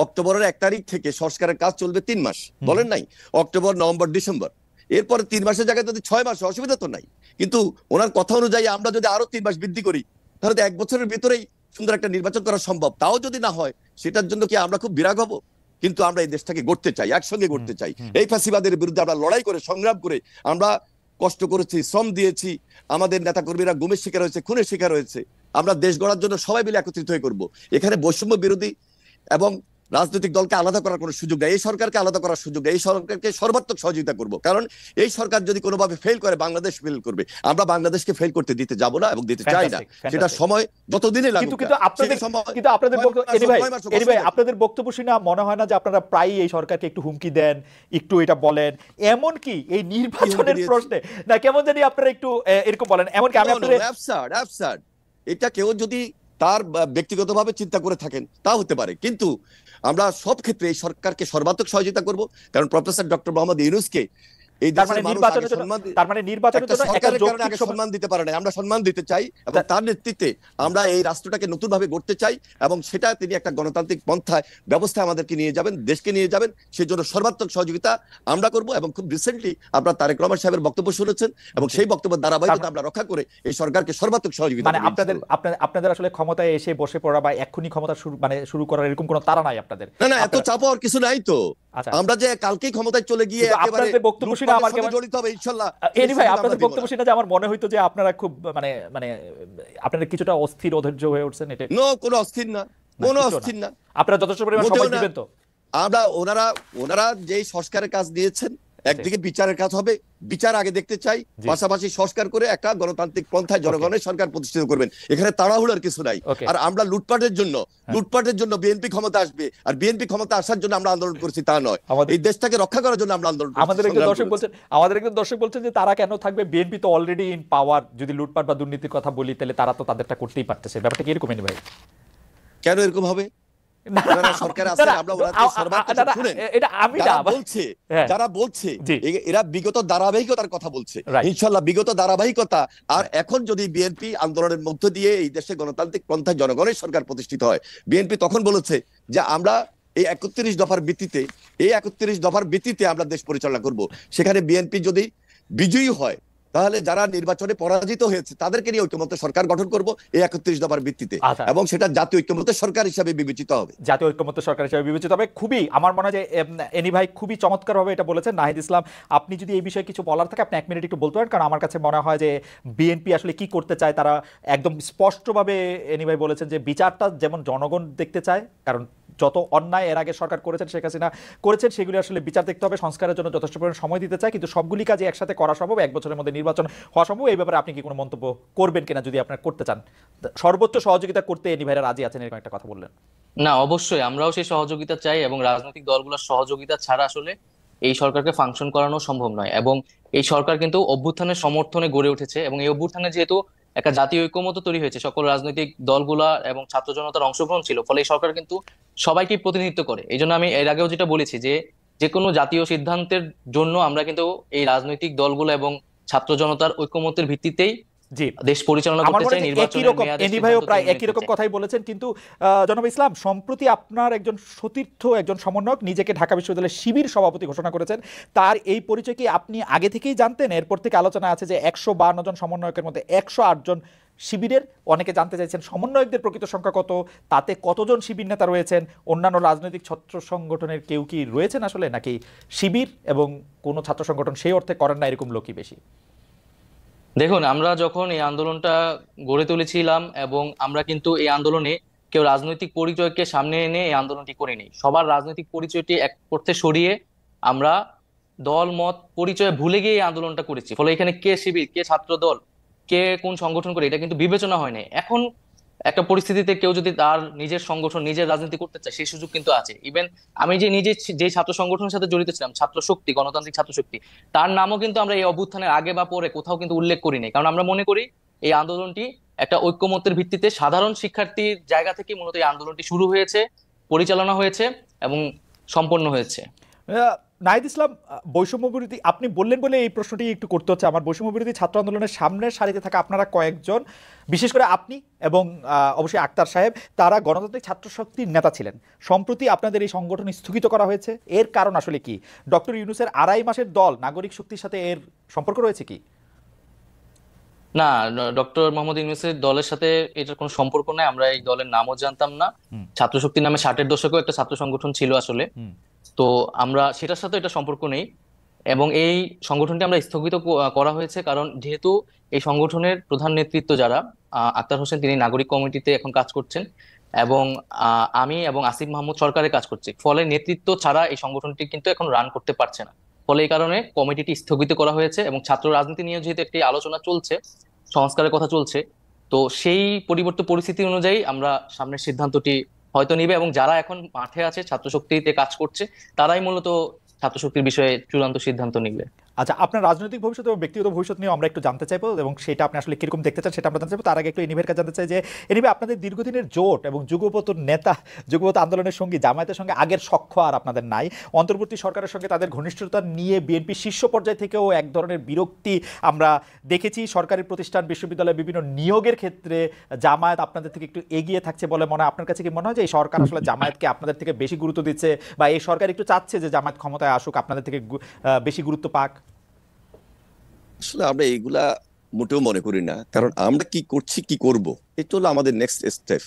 অক্টোবরের 1 তারিখ থেকে সংস্কারের কাজ চলবে 3 মাস, বলেন নাই? অক্টোবর, নভেম্বর, ডিসেম্বর, এরপরে 3 মাসের জায়গায় যদি 6 মাস, অসুবিধা তো নাই। কিন্তু ওনার কথা অনুযায়ী আমরা যদি আরো 3 মাস বৃদ্ধি করি, তাহলে তো 1 বছরের ভিতরেই সুন্দর একটা নির্বাচন করা সম্ভব। তাও যদি না হয়, সেটার জন্য কি আমরা খুব বিরাগ হব? কিন্তু আমরা এই দেশটাকে গড়তে চাই, একসঙ্গে গড়তে চাই। এই ফ্যাসিবাদের বিরুদ্ধে আমরা লড়াই করে, সংগ্রাম করে, আমরা কষ্ট করেছি, শ্রম দিয়েছি, আমাদের নেতা কর্মীরা গুমের শিকার হয়েছে, খুনের শিকার হয়েছে। আমরা দেশ গড়ার জন্য সবাই মিলে একত্রিত হয়ে করব। এখানে বৈষম্য বিরোধী এবং রাজনৈতিক দলকে আলাদা করার কোনো সুযোগ নেই, এই সরকারকে আলাদা করার সুযোগ নেই। এই সরকারকে সর্বাত্মক সহযোগিতা করব, কারণ এই সরকার যদি কোনোভাবে ফেল করে, বাংলাদেশ ফেল করবে। আমরা বাংলাদেশকে ফেল করতে দিতে যাব না এবং দিতে চাই না। সেটা সময় যতদিনই লাগুক। কিন্তু আপনাদের বক্তব্য শুনে মনে হয় না যে আপনারা প্রায়ই এই সরকারকে একটু হুমকি দেন, একটু এটা বলেন, এমন কি এই নির্বাচনের প্রশ্নে না কেমন জানি আপনারা একটু এরকম বলেন? এমনকি আমি এটা কেউ যদি তার ব্যক্তিগতভাবে চিন্তা করে থাকেন তা হতে পারে, কিন্তু আমরা সব ক্ষেত্রে এই সরকারকে সর্বাত্মক সহযোগিতা করব, কারণ প্রফেসর ডক্টর মোহাম্মদ ইউনূসকে এই সম্মান দিতে পারে না, আমরা সম্মান দিতে চাই এবং তার নেতৃত্বে আমরা এই রাষ্ট্রটাকে নতুন ভাবে গড়তে চাই, এবং সেটা তিনি একটা গণতান্ত্রিক পন্থায় ব্যবস্থা আমাদেরকে নিয়ে যাবেন, দেশকে নিয়ে যাবেন, সেই জন্য সর্বাত্মক সহযোগিতা আমরা করব। এবং খুব রিসেন্টলি আপনারা তারেক রহমান সাহেবের বক্তব্য শুনেছেন, এবং সেই বক্তব্যের ধারাবাহিকতা আমরা রক্ষা করে এই সরকারকে সর্বাত্মক সহযোগিতা। মানে আপনাদের আসলে ক্ষমতায় এসে বসে পড়া বা এক্ষুনি ক্ষমতা শুরু করার এরকম কোনো তাড়া নাই আপনাদের? না, এত চাপ হওয়ার কিছু নাই তো। আচ্ছা, আমরা যে কালকেই ক্ষমতায় চলে গিয়ে কিন্তু একেবারে আপনাদের বক্তব্য শুনে আমার লুটপাটের সঙ্গে কেমন জড়িত হবে ইনশাআল্লাহ, এনি ভাই, সেই সুযোগ আমরা আপনাদের দিব বক্তব্য না। শুনে যে আমার মনে হইতো যে আপনারা খুব মানে মানে আপনারা কিছুটা অস্থির অধৈর্য হয়ে উঠছেন, এটা কোনো অস্থির না, না কোনো কিছু না, অস্থির না, আপনারা যথেষ্ট পরিমাণ মোটেও সময় না। দিবেন তো? আমরা ওনারা যে সংস্কারের কাজ দিয়েছেন, একদিকে বিচারের কাজ হবে, বিচার আগে দেখতে চাই, জি। পাশাপাশি সংস্কার করে একটা গণতান্ত্রিক পন্থায় ওকে, জনগণের সরকার প্রতিষ্ঠিত করবেন। এখানে তাড়াহুড়োর কিছু নাই। ওকে, আর আমরা লুটপাটের জন্য বিএনপি ক্ষমতা আসবে আর বিএনপি ক্ষমতা আসার জন্য আমরা আন্দোলন করছি তা নয়, আমাদের এই দেশটাকে রক্ষা করার জন্য আমরা আন্দোলন করছি, আমাদের একজন সংগ্রাম দর্শক করেছি। বলছেন, যে তারা কেন থাকবে, বিএনপি তো অলরেডি ইন পাওয়ার, যদি লুটপাট বা দুর্নীতির কথা বলি তাহলে তারা তো তাদেরটা করতেই পারতেছে, ব্যাপারটা কি এরকম? ভাই কেন এরকম হবে? না, ওনারা সরকারে আছেন, আমরা ওনাদের সর্বাত্মক শুনেন। এটা আমি না হ্যাঁ, যারা বলছে জি, এরা বিগত ধারাবাহিকতার কথা বলছে, রাইট, ইনশাল্লাহ বিগত ধারাবাহিকতা। আর এখন যদি বিএনপি আন্দোলনের মধ্য দিয়ে এই দেশে গণতান্ত্রিক পন্থায় জনগণের সরকার প্রতিষ্ঠিত হয়, বিএনপি তখন বলেছে যে আমরা এই 31 দফার ভিত্তিতে আমরা দেশ পরিচালনা করব। সেখানে বিএনপি যদি বিজয়ী হয় তাহলে যারা নির্বাচনে পরাজিত হয়েছে তাদেরকে নিয়ে ঐক্যমত্য সরকার গঠন করব এই 31 দফার ভিত্তিতে, আচ্ছা, এবং সেটা জাতীয় ঐক্যমত্য সরকার হিসাবে বিবেচিত হবে। জাতীয় ঐক্যমত্য সরকার হিসেবে বিবেচিত হবে। খুবই আমার মনে হয় যে এনি ভাই খুবই চমৎকারভাবে এটা বলেছেন। নাহিদ ইসলাম, আপনি যদি এই বিষয়ে কিছু বলার থাকে আপনি 1 মিনিট একটু বলতে পারেন, কারণ আমার কাছে মনে হয় যে বিএনপি আসলে কি করতে চায়, তারা একদম স্পষ্টভাবে এনি ভাই বলেছেন যে বিচারটা যেমন জনগণ দেখতে চায়, কারণ যত অন্যায় এর আগে সরকার করেছেন, শেখ হাসিনা করেছেন, সেগুলি আসলে বিচার দেখতে হবে, সংস্কারের জন্য যথেষ্ট পরিমাণ সময় দিতে চায়, কিন্তু সবগুলি কাজে একসাথে করা সম্ভব, 1 বছরের মধ্যে নির্বাচন হওয়া সম্ভব। এই ব্যাপারে আপনি কি কোনো মন্তব্য করবেন কিনা, যদি আপনারা করতে চান? সর্বোচ্চ সহযোগিতা করতে এনি ভাইরা রাজি আছেন, এরকম একটা কথা বললেন। না, অবশ্যই আমরাও সেই সহযোগিতা চাই, এবং রাজনৈতিক দলগুলোর সহযোগিতা ছাড়া আসলে এই সরকারকে ফাংশন করানো সম্ভব নয়। এবং এই সরকার কিন্তু অভ্যুত্থানের সমর্থনে গড়ে উঠেছে, এবং এই অভ্যুত্থানে যেহেতু একটা জাতীয় ঐক্যমত্য তৈরি হয়েছে, সকল রাজনৈতিক দলগুলা এবং ছাত্র জনতার অংশগ্রহণ ছিল, ফলে এই সরকার কিন্তু সবাইকে প্রতিনিধিত্ব করে। এই জন্য আমি এর আগেও যেটা বলেছি যে যে কোনো জাতীয় সিদ্ধান্তের জন্য আমরা কিন্তু এই রাজনৈতিক দলগুলো এবং ছাত্র জনতার ঐক্যমত্যের ভিত্তিতেই জি, দেশ পরিচালনা আমার করতে মনে চাই, হয় একই নির্বাচনের রকম মেয়াদের এনি ভাইও সিদ্ধান্ত প্রায় তিনি একই নিতে রকম চাই। কথাই বলেছেন। কিন্তু জনাব ইসলাম, সম্প্রতি আপনার একজন সতীর্থ, একজন সমন্বয়ক নিজেকে ঢাকা বিশ্ববিদ্যালয়ের শিবির সভাপতি ঘোষণা করেছেন, তার এই পরিচয় কি আপনি আগে থেকেই জানতেন? এরপর থেকে আলোচনা আছে যে 152 জন সমন্বয়কের মধ্যে 108 জন শিবিরের। অনেকে জানতে চাইছেন সমন্বয়কদের প্রকৃত সংখ্যা কত, তাতে কতজন শিবির নেতা রয়েছেন, অন্যান্য রাজনৈতিক ছাত্র সংগঠনের কেউ কি রয়েছেন আসলে, নাকি শিবির এবং কোনো ছাত্র সংগঠন সেই অর্থে করেন না, এরকম লোকই বেশি? দেখুন, আমরা যখন এই আন্দোলনটা গড়ে তুলেছিলাম, এবং আমরা কিন্তু এই আন্দোলনে কেউ রাজনৈতিক পরিচয়কে সামনে এনে এই আন্দোলনটি করিনি। সবার রাজনৈতিক পরিচয়টি এক করতে সরিয়ে আমরা দল মত পরিচয় ভুলে গিয়ে এই আন্দোলনটা করেছি। ফলে এখানে কে শিবির, কে ছাত্র দল, কে কোন সংগঠন করে, এটা কিন্তু বিবেচনা হয়নি। এখন একটা পরিস্থিতিতে কেউ যদি তার নিজের সংগঠন, নিজের রাজনীতি করতে চায়, সেই সুযোগ কিন্তু আছে। ইভেন আমি যে নিজে যে ছাত্র সংগঠনের সাথে জড়িত ছিলাম, ছাত্র শক্তি, গণতান্ত্রিক ছাত্র শক্তি, তার নামও কিন্তু আমরা এই অভ্যুত্থানের আগে বা পরে কোথাও কিন্তু উল্লেখ করিনি, কারণ আমরা মনে করি এই আন্দোলনটি একটা ঐক্যমত্যের ভিত্তিতে সাধারণ শিক্ষার্থীর জায়গা থেকে মূলত এই আন্দোলনটি শুরু হয়েছে, পরিচালনা হয়েছে এবং সম্পন্ন হয়েছে। নাহিদ ইসলাম, বৈষম্য বিরোধী আপনি বললেন বলে এই প্রশ্নটি একটু করতে হচ্ছে আমার। বৈষম্য বিরোধী ছাত্র আন্দোলনের সামনের সারিতে থাকা আপনারা কয়েকজন, বিশেষ করে আপনি এবং অবশ্যই আক্তার সাহেব, তারা গণতান্ত্রিক ছাত্র শক্তির নেতা ছিলেন। সম্প্রতি আপনাদের এই সংগঠন স্থগিত করা হয়েছে, এর কারণ আসলে কি? ডক্টর ইউনূসের 2.5 মাসের দল নাগরিক শক্তির সাথে এর সম্পর্ক রয়েছে কি? না, ডক্টর মোহাম্মদ ইউনূসের দলের সাথে এটার কোনো সম্পর্ক নাই। আমরা এই দলের নামও জানতাম না। ছাত্র শক্তি নামে 60-এর দশকেও একটা ছাত্র সংগঠন ছিল আসলে, তো আমরা সেটার সাথে এটা সম্পর্ক নেই। এবং এই সংগঠনটি আমরা স্থগিত করা হয়েছে কারণ যেহেতু এই সংগঠনের প্রধান নেতৃত্ব যারা, আক্তার হোসেন, তিনি নাগরিক কমিটিতে এখন কাজ করছেন, এবং আমি এবং আসিফ মাহমুদ সরকারে কাজ করছি। ফলে নেতৃত্ব ছাড়া এই সংগঠনটি কিন্তু এখন রান করতে পারছে না। ফলে এই কারণে কমিটিটি স্থগিত করা হয়েছে, এবং ছাত্র রাজনীতি নিয়ে যেহেতু একটি আলোচনা চলছে, সংস্কারের কথা চলছে, তো সেই পরিবর্তিত পরিস্থিতি অনুযায়ী আমরা সামনের সিদ্ধান্তটি হয়তো নিবে, এবং যারা এখন মাঠে আছে ছাত্র শক্তিতে কাজ করছে, তারাই মূলত ছাত্র শক্তির বিষয়ে চূড়ান্ত সিদ্ধান্ত নিবে। আচ্ছা, আপনার রাজনৈতিক ভবিষ্যৎ এবং ব্যক্তিগত ভবিষ্যৎ নিয়ে আমরা একটু জানতে চাইবো, এবং সেটা আপনি আসলে কিরকম দেখতে চান সেটা আমরা জানতে চাইবো। তার আগে একটু এনিভের কাছে জানতে চাই যে এনিভে, আপনাদের দীর্ঘদিনের জোট এবং যুগপত নেতা, যুগপত আন্দোলনের সঙ্গে জামায়াতের সঙ্গে আগের সখ্য আর আপনাদের নাই। অন্তর্বর্তী সরকারের সঙ্গে তাদের ঘনিষ্ঠতা নিয়ে বিএনপি শীর্ষ পর্যায় থেকেও এক ধরনের বিরক্তি আমরা দেখেছি। সরকারি প্রতিষ্ঠান, বিশ্ববিদ্যালয়ে বিভিন্ন নিয়োগের ক্ষেত্রে জামায়াত আপনাদের থেকে একটু এগিয়ে থাকছে বলে মনে হয়। আপনার কাছে কি মনে হয় যে এই সরকার আসলে জামায়াতকে আপনাদের থেকে বেশি গুরুত্ব দিচ্ছে, বা এই সরকার একটু চাচ্ছে যে জামায়াত ক্ষমতায় আসুক, আপনাদের থেকে বেশি গুরুত্ব পাক? আসলে আমরা এইগুলা মোটেও মনে করি না, কারণ আমরা কি করছি, কি করব, এটা হলো আমাদের নেক্সট স্টেপ।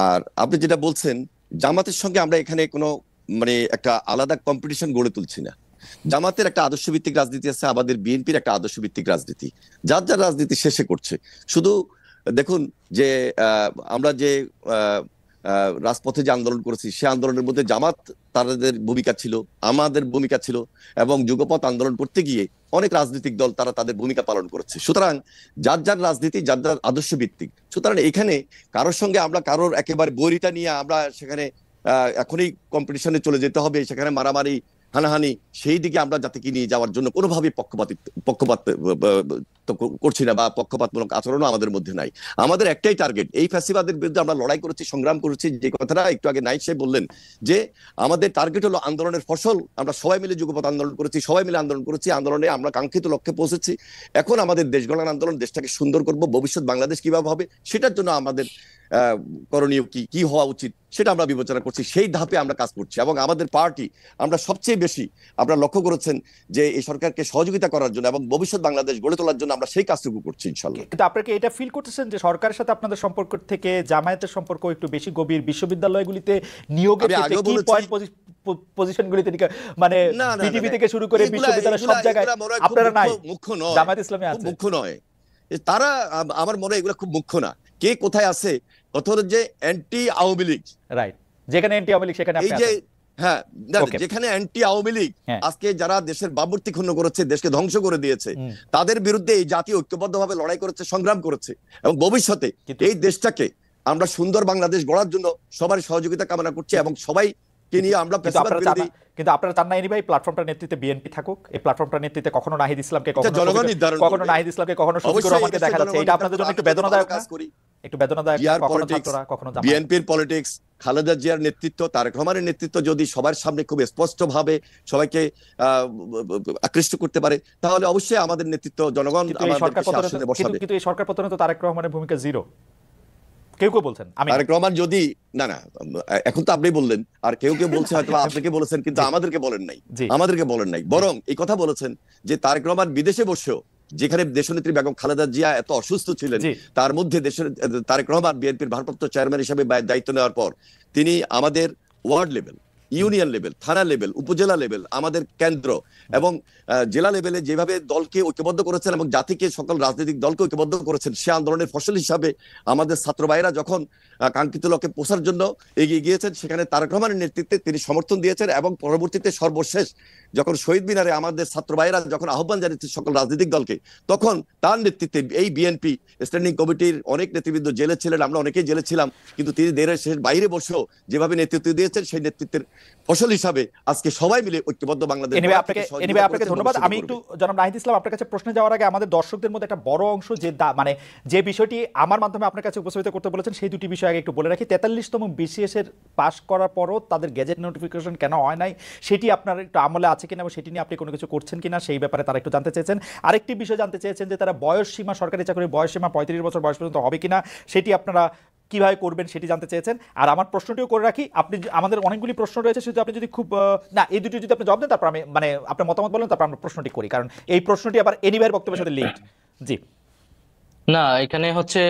আর আপনি যেটা বলছেন, জামাতের সঙ্গে আমরা এখানে কোনো মানে একটা আলাদা কম্পিটিশন গড়ে তুলছি না। জামাতের একটা আদর্শ ভিত্তিক রাজনীতি আছে, আমাদের বিএনপির একটা আদর্শ ভিত্তিক রাজনীতি, যার যার রাজনীতি শেষে করছে। শুধু দেখুন যে আমরা যে রাজপথে যে আন্দোলন করেছি, সে আন্দোলনের মধ্যে জামাত তাদের ভূমিকা ছিল, আমাদের ভূমিকা ছিল, এবং যুগপৎ আন্দোলন করতে গিয়ে অনেক রাজনৈতিক দল তারা তাদের ভূমিকা পালন করেছে। সুতরাং যার যার রাজনীতি যার যার আদর্শ ভিত্তিক। সুতরাং এখানে কারোর সঙ্গে আমরা কারোর একেবারে বৈরিতা নিয়ে আমরা সেখানে এখনই কম্পিটিশনে চলে যেতে হবে, সেখানে মারামারি হানাহানি সেই দিকে আমরা জাতিকে নিয়ে যাওয়ার জন্য কোনোভাবেই পক্ষপাত তো করছি না, বা পক্ষপাতমূলক আচরণও আমাদের মধ্যে নাই। আমাদের একটাই টার্গেট, এই ফ্যাসিবাদের বিরুদ্ধে আমরা লড়াই করেছি, সংগ্রাম করেছি। যে কথাটা একটু আগে নাইট সাহেব বললেন যে আমাদের টার্গেট হলো আন্দোলনের ফসল। আমরা সবাই মিলে যুগপৎ আন্দোলন করেছি, সবাই মিলে আন্দোলন করেছি, আন্দোলনে আমরা কাঙ্ক্ষিত লক্ষ্যে পৌঁছেছি। এখন আমাদের দেশ গঠন আন্দোলন, দেশটাকে সুন্দর করব, ভবিষ্যৎ বাংলাদেশ কিভাবে হবে সেটার জন্য আমাদের করণীয় কি কি হওয়া উচিত সেটা আমরা বিবেচনা করছি, সেই ধাপে আমরা কাজ করছি। এবং আমাদের পার্টি আমরা সবচেয়ে বেশি, আপনারা লক্ষ্য করেছেন যে এই সরকারকে সহযোগিতা করার জন্য এবং ভবিষ্যৎ বাংলাদেশ গড়ে তোলার জন্য আমরা সেই কাজটুকু করছি ইনশাল্লাহ। কিন্তু আপনাকে এটা ফিল করতেছেন যে সরকারের সাথে আপনাদের সম্পর্ক থেকে জামায়াতের সম্পর্ক একটু বেশি গভীর, বিশ্ববিদ্যালয়গুলিতে নিয়োগের ক্ষেত্রে কি পয়েন্ট পজিশনগুলিতে, মানে পিটিভি থেকে শুরু করে বিশ্ববিদ্যালয় সব জায়গায় আপনারা নাই, মুখ্য নয়, জামায়াত ইসলামী আছে, মুখ্য নয় তারা। আমার মনে হয় এগুলো খুব মুখ্য না, কে কোথায় আছে। কথা হলো যে অ্যান্টি আওয়ামী লীগ, রাইট, যেখানে অ্যান্টি আওয়ামী লীগ সেখানে এই যে হ্যাঁ যেখানে অ্যান্টি আওয়ামী লীগ আজকে যারা দেশের ভাবমূর্তি ক্ষুণ্ণ করেছে, দেশকে ধ্বংস করে দিয়েছে, তাদের বিরুদ্ধে এই জাতি ঐক্যবদ্ধভাবে লড়াই করেছে, সংগ্রাম করেছে। এবং ভবিষ্যতে এই দেশটাকে আমরা সুন্দর বাংলাদেশ গড়ার জন্য সবার সহযোগিতা কামনা করছি এবং সবাইকে নিয়ে আমরা কিন্তু আপনারা চান না ভাই প্ল্যাটফর্মটার নেতৃত্বে বিএনপি থাকুক, এই প্ল্যাটফর্মটার নেতৃত্বে কখনো নাহিদ ইসলামকে, জনগণ নির্ধারণ কখনো নাহিদ ইসলামকে, কখনো শফিকুর রহমানকে দেখা যাচ্ছে। এটা আপনাদের জন্য একটু বেদনাদায়ক না? একটু বেদনাদায়ক, কখনো ছাত্ররা কখনো জামায়াত। বিএনপির পলিটিক্স, খালেদা জিয়ার নেতৃত্ব, তারেক রহমানের নেতৃত্ব যদি সবার সামনে খুব স্পষ্টভাবে সবাইকে আকৃষ্ট করতে পারে, তাহলে অবশ্যই আমাদের নেতৃত্ব জনগণ আমাদের আসনে বসাবে। কিন্তু এই সরকার পতনে তো তারেক রহমানের ভূমিকা জিরো, কেউ কেউ বলছেন। তারেক রহমান যদি না এখন তো আপনি বললেন, আর কেউ কেউ বলছে হয়তো আপনাকে বলেছেন, কিন্তু আমাদেরকে বলেন নাই। বরং এই কথা বলেছেন যে তারেক রহমান বিদেশে বসেও, যেখানে দেশনেত্রী বেগম খালেদা জিয়া এত অসুস্থ ছিলেন, তার মধ্যে দেশের তারেক রহমান বিএনপির ভারপ্রাপ্ত চেয়ারম্যান হিসেবে দায়িত্ব নেওয়ার পর তিনি আমাদের ওয়ার্ড লেভেল, ইউনিয়ন লেভেল, থানা লেভেল, উপজেলা লেভেল, আমাদের কেন্দ্র এবং জেলা লেভেলে যেভাবে দলকে ঐক্যবদ্ধ করেছেন এবং জাতিকে, সকল রাজনৈতিক দলকে ঐক্যবদ্ধ করেছেন, সে আন্দোলনের ফসল হিসাবে আমাদের ছাত্র ভাইরা যখন কাঙ্ক্ষিত লক্ষ্যে পৌঁছার জন্য এগিয়ে গিয়েছেন, সেখানে তারেক রহমানের নেতৃত্বে তিনি সমর্থন দিয়েছেন। এবং পরবর্তীতে সর্বশেষ যখন শহীদ মিনারে আমাদের ছাত্র ভাইরা যখন আহ্বান জানিয়েছে সকল রাজনৈতিক দলকে, তখন তার নেতৃত্বে এই বিএনপি স্ট্যান্ডিং কমিটির অনেক নেতৃবৃন্দ জেলে ছিলেন, আমরা অনেকেই জেলে ছিলাম, কিন্তু তিনি দেশের বাইরে বসেও যেভাবে নেতৃত্ব দিয়েছেন, সেই নেতৃত্বের ফসল হিসাবে আজকে সবাই মিলে ঐক্যবদ্ধ বাংলাদেশ। আপনাকে ধন্যবাদ। আমি একটু জনাব নাহিদ ইসলাম আপনার কাছে প্রশ্নে যাওয়ার আগে আমাদের দর্শকদের মধ্যে একটা বড় অংশ মানে যে বিষয়টি আমার মাধ্যমে আপনার কাছে উপস্থাপিত করতে বলেছেন, সেই দুটি বিষয় আগে একটু বলে রাখি। 43তম বিসিএস এর পাস করার পরও তাদের গেজেট নোটিফিকেশন কেন হয় নাই, সেটি আপনার একটু আমলে আছে কিনা, সেটি নিয়ে আপনি কোনো কিছু করছেন কিনা, সেই ব্যাপারে তারা একটু জানতে চেয়েছেন। আরেকটি বিষয় জানতে চেয়েছেন যে তারা বয়স সীমা, সরকারি চাকরির বয়স সীমা 35 বছর বয়স পর্যন্ত হবে কিনা, সেটি আপনারা কিভাবে করবেন সেটি জানতে চেয়েছেন। আর আমার প্রশ্নটিও করে রাখি, আপনি আমাদের অনেকগুলি প্রশ্ন রয়েছে, শুধু আপনি যদি খুব না এই দুটি যদি আপনি জবাব দেন, তারপর আমি মানে আপনার মতামত বলেন, তারপর আমরা প্রশ্নটি করি, কারণ এই প্রশ্নটি আবার এনিভাইয়ের বক্তব্যের সাথে লিঙ্ক। জি না, এখানে হচ্ছে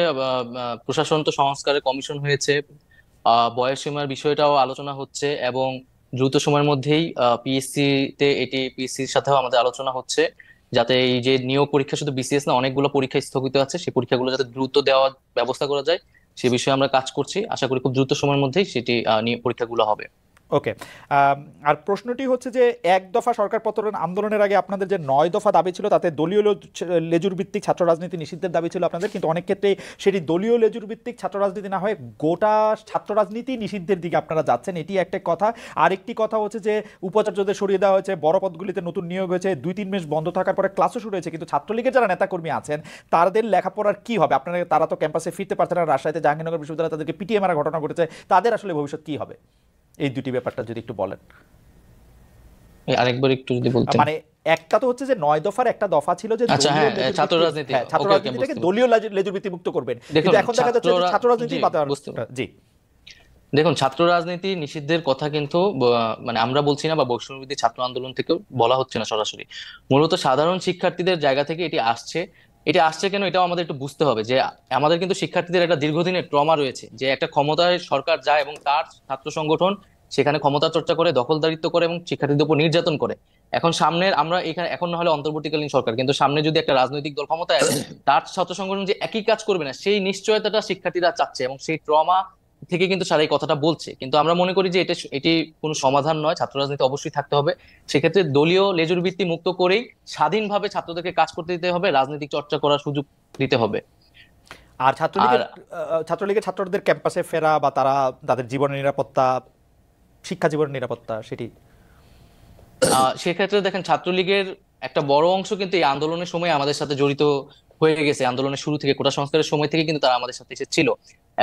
প্রশাসন তো সংস্কারের কমিশন হয়েছে, বয়সসীমার বিষয়টাও আলোচনা হচ্ছে এবং দ্রুত সময়ের মধ্যেই পিএসসি তে পিএসসির সাথেও আমাদের আলোচনা হচ্ছে, যাতে এই যে নিয়োগ পরীক্ষা, শুধু বিসিএস না, অনেকগুলো পরীক্ষা স্থগিত আছে, সেই পরীক্ষাগুলো যাতে দ্রুত দেওয়ার ব্যবস্থা করা যায়, সে বিষয়ে আমরা কাজ করছি। আশা করি খুব দ্রুত সময়ের মধ্যেই সেটি পরীক্ষাগুলো হবে। ওকে, আর প্রশ্নটি হচ্ছে যে এক দফা সরকার পতন আন্দোলনের আগে আপনাদের যে 9 দফা দাবি ছিল, তাতে দলীয় লেজুর ভিত্তিক ছাত্র রাজনীতি নিষিদ্ধের দাবি ছিল আপনাদের, কিন্তু অনেক ক্ষেত্রে সেটি দলীয় লেজুর ভিত্তিক ছাত্র রাজনীতি না হয়ে গোটা ছাত্র রাজনীতি নিষিদ্ধের দিকে আপনারা যাচ্ছেন, এটি একটা কথা। আরেকটি কথা হচ্ছে যে উপাচার্যদের সরিয়ে দেওয়া হয়েছে, বড় পদগুলিতে নতুন নিয়োগ হয়েছে, 2-3 মাস বন্ধ থাকার পরে ক্লাসও শুরু হয়েছে, কিন্তু ছাত্রলীগের যারা নেতাকর্মী আছেন তাদের লেখাপড়ার কি হবে? আপনারা, তারা তো ক্যাম্পাসে ফিরতে পারছে না, রাজশাহীতে জাহাঙ্গীরনগর বিশ্ববিদ্যালয়ে তাদেরকে পিটিএ মারা ঘটনা ঘটেছে, তাদের আসলে ভবিষ্যৎ কি হবে? এই দুটি ব্যাপারটা যদি একটু বলেন। আরেকবার একটু যদি বলতেন। মানে একটা তো হচ্ছে যে 9 দফার একটা দফা ছিল যে ছাত্র রাজনীতিকে দলীয় লেজুর ভিত্তি মুক্ত করবেন, কিন্তু এখন দেখা যাচ্ছে ছাত্র রাজনীতি জি দেখুন, ছাত্র রাজনীতি নিষিদ্ধের কথা কিন্তু মানে আমরা বলছি না, বা বৈষম্যবিরোধী ছাত্র আন্দোলন থেকেও বলা হচ্ছে না সরাসরি, মূলত সাধারণ শিক্ষার্থীদের জায়গা থেকে এটি আসছে। এটা আসছে কেন, এটাও আমাদের একটু বুঝতে হবে যে আমাদের কিন্তু শিক্ষার্থীদের একটা দীর্ঘদিনের ট্রমা রয়েছে, যে একটা ক্ষমতায় সরকার যায় এবং তার ছাত্র সংগঠন সেখানে ক্ষমতা চর্চা করে, দখলদারিত্ব করে এবং শিক্ষার্থীদের উপর নির্যাতন করে। এখন সামনের আমরা এখানে এখন না হলে অন্তর্বর্তীকালীন সরকার, কিন্তু সামনে যদি একটা রাজনৈতিক দল ক্ষমতায় আসে, তার ছাত্র সংগঠন যে একই কাজ করবে না সেই নিশ্চয়তাটা শিক্ষার্থীরা চাচ্ছে, এবং সেই ট্রমা থেকে কিন্তু স্যার এই কথাটা বলছে। কিন্তু আমরা মনে করি যে এটি কোনো সমাধান নয়, ছাত্র রাজনীতি অবশ্যই থাকতে হবে। সেক্ষেত্রে দলীয় লেজুর ভিত্তি মুক্ত করেই স্বাধীনভাবে ছাত্রদেরকে কাজ করতে দিতে হবে, রাজনৈতিক চর্চা করার সুযোগ দিতে হবে। আর আর ছাত্রলীগের ছাত্রদের ক্যাম্পাসে ফেরা বা তাদের জীবনের নিরাপত্তা, শিক্ষা জীবনের নিরাপত্তা, সেটি সেক্ষেত্রে দেখেন, ছাত্রলীগের একটা বড় অংশ কিন্তু এই আন্দোলনের সময় আমাদের সাথে জড়িত হয়ে গেছে। আন্দোলনের শুরু থেকে, কোটা সংস্কারের সময় থেকে কিন্তু তারা আমাদের সাথে এসেছিল।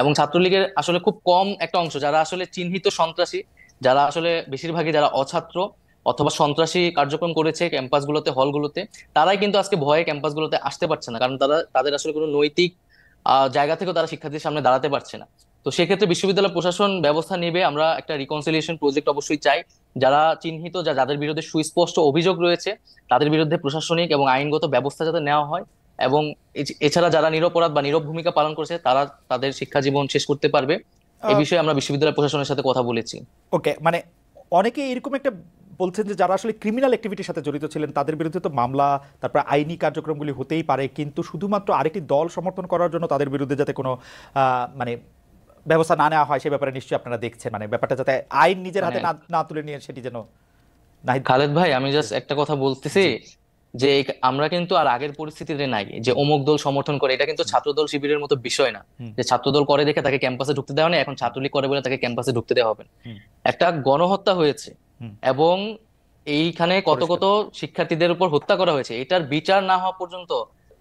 এবং ছাত্রলীগের আসলে খুব কম একটা অংশ যারা আসলে চিহ্নিত সন্ত্রাসী, যারা আসলে বেশিরভাগই যারা অছাত্র অথবা সন্ত্রাসী কার্যক্রম করেছে ক্যাম্পাসগুলোতে, হলগুলোতে, তারাই কিন্তু আজকে ভয়ে ক্যাম্পাসগুলোতে আসতে পারছে না, কারণ তাদের আসলে কোনো নৈতিক জায়গা থেকেও তারা শিক্ষার্থীদের সামনে দাঁড়াতে পারছে না। তো সেক্ষেত্রে বিশ্ববিদ্যালয় প্রশাসন ব্যবস্থা নেবে। আমরা একটা রিকনসিলিয়েশন প্রজেক্ট অবশ্যই চাই। যারা চিহ্নিত, যাদের বিরুদ্ধে সুস্পষ্ট অভিযোগ রয়েছে, তাদের বিরুদ্ধে প্রশাসনিক এবং আইনগত ব্যবস্থা যাতে নেওয়া হয়। এবং এছাড়া যারা নিরপরাধ বা নীরব ভূমিকা পালন করেছে, তারা তাদের শিক্ষা জীবন শেষ করতে পারবে। এই বিষয়ে আমরা বিশ্ববিদ্যালয় প্রশাসনের সাথে কথা বলেছি। ওকে, মানে অনেকে এরকম একটা বলছেন যে যারা আসলে ক্রিমিনাল অ্যাক্টিভিটির সাথে জড়িত ছিলেন তাদের বিরুদ্ধে তো মামলা, তারপর আইনি কার্যক্রমগুলি হতেই পারে, কিন্তু শুধুমাত্র আরেকটি দল সমর্থন করার জন্য তাদের বিরুদ্ধে যাতে কোনো মানে ব্যবস্থা না নেওয়া হয় সে ব্যাপারে নিশ্চয়ই আপনারা দেখছেন, মানে ব্যাপারটা যাতে আইন নিজের হাতে না তুলে নিয়ে সেটি যেন। খালেদ ভাই, আমি জাস্ট একটা কথা বলতেছি যে আমরা কিন্তু আর আগের পরিস্থিতিতে নাই যে অমুক দল সমর্থন করে। এটা কিন্তু ছাত্রদল শিবিরের মতো বিষয় না যে ছাত্রদল করে দেখে তাকে ক্যাম্পাসে ঢুকতে দেওয়া নেই, এখন ছাত্রলীগ করে বলে তাকে ক্যাম্পাসে ঢুকতে দেওয়া হবে না। একটা গণহত্যা হয়েছে এবং এইখানে কত কত শিক্ষার্থীদের উপর হত্যা করা হয়েছে, এটার বিচার না হওয়া পর্যন্ত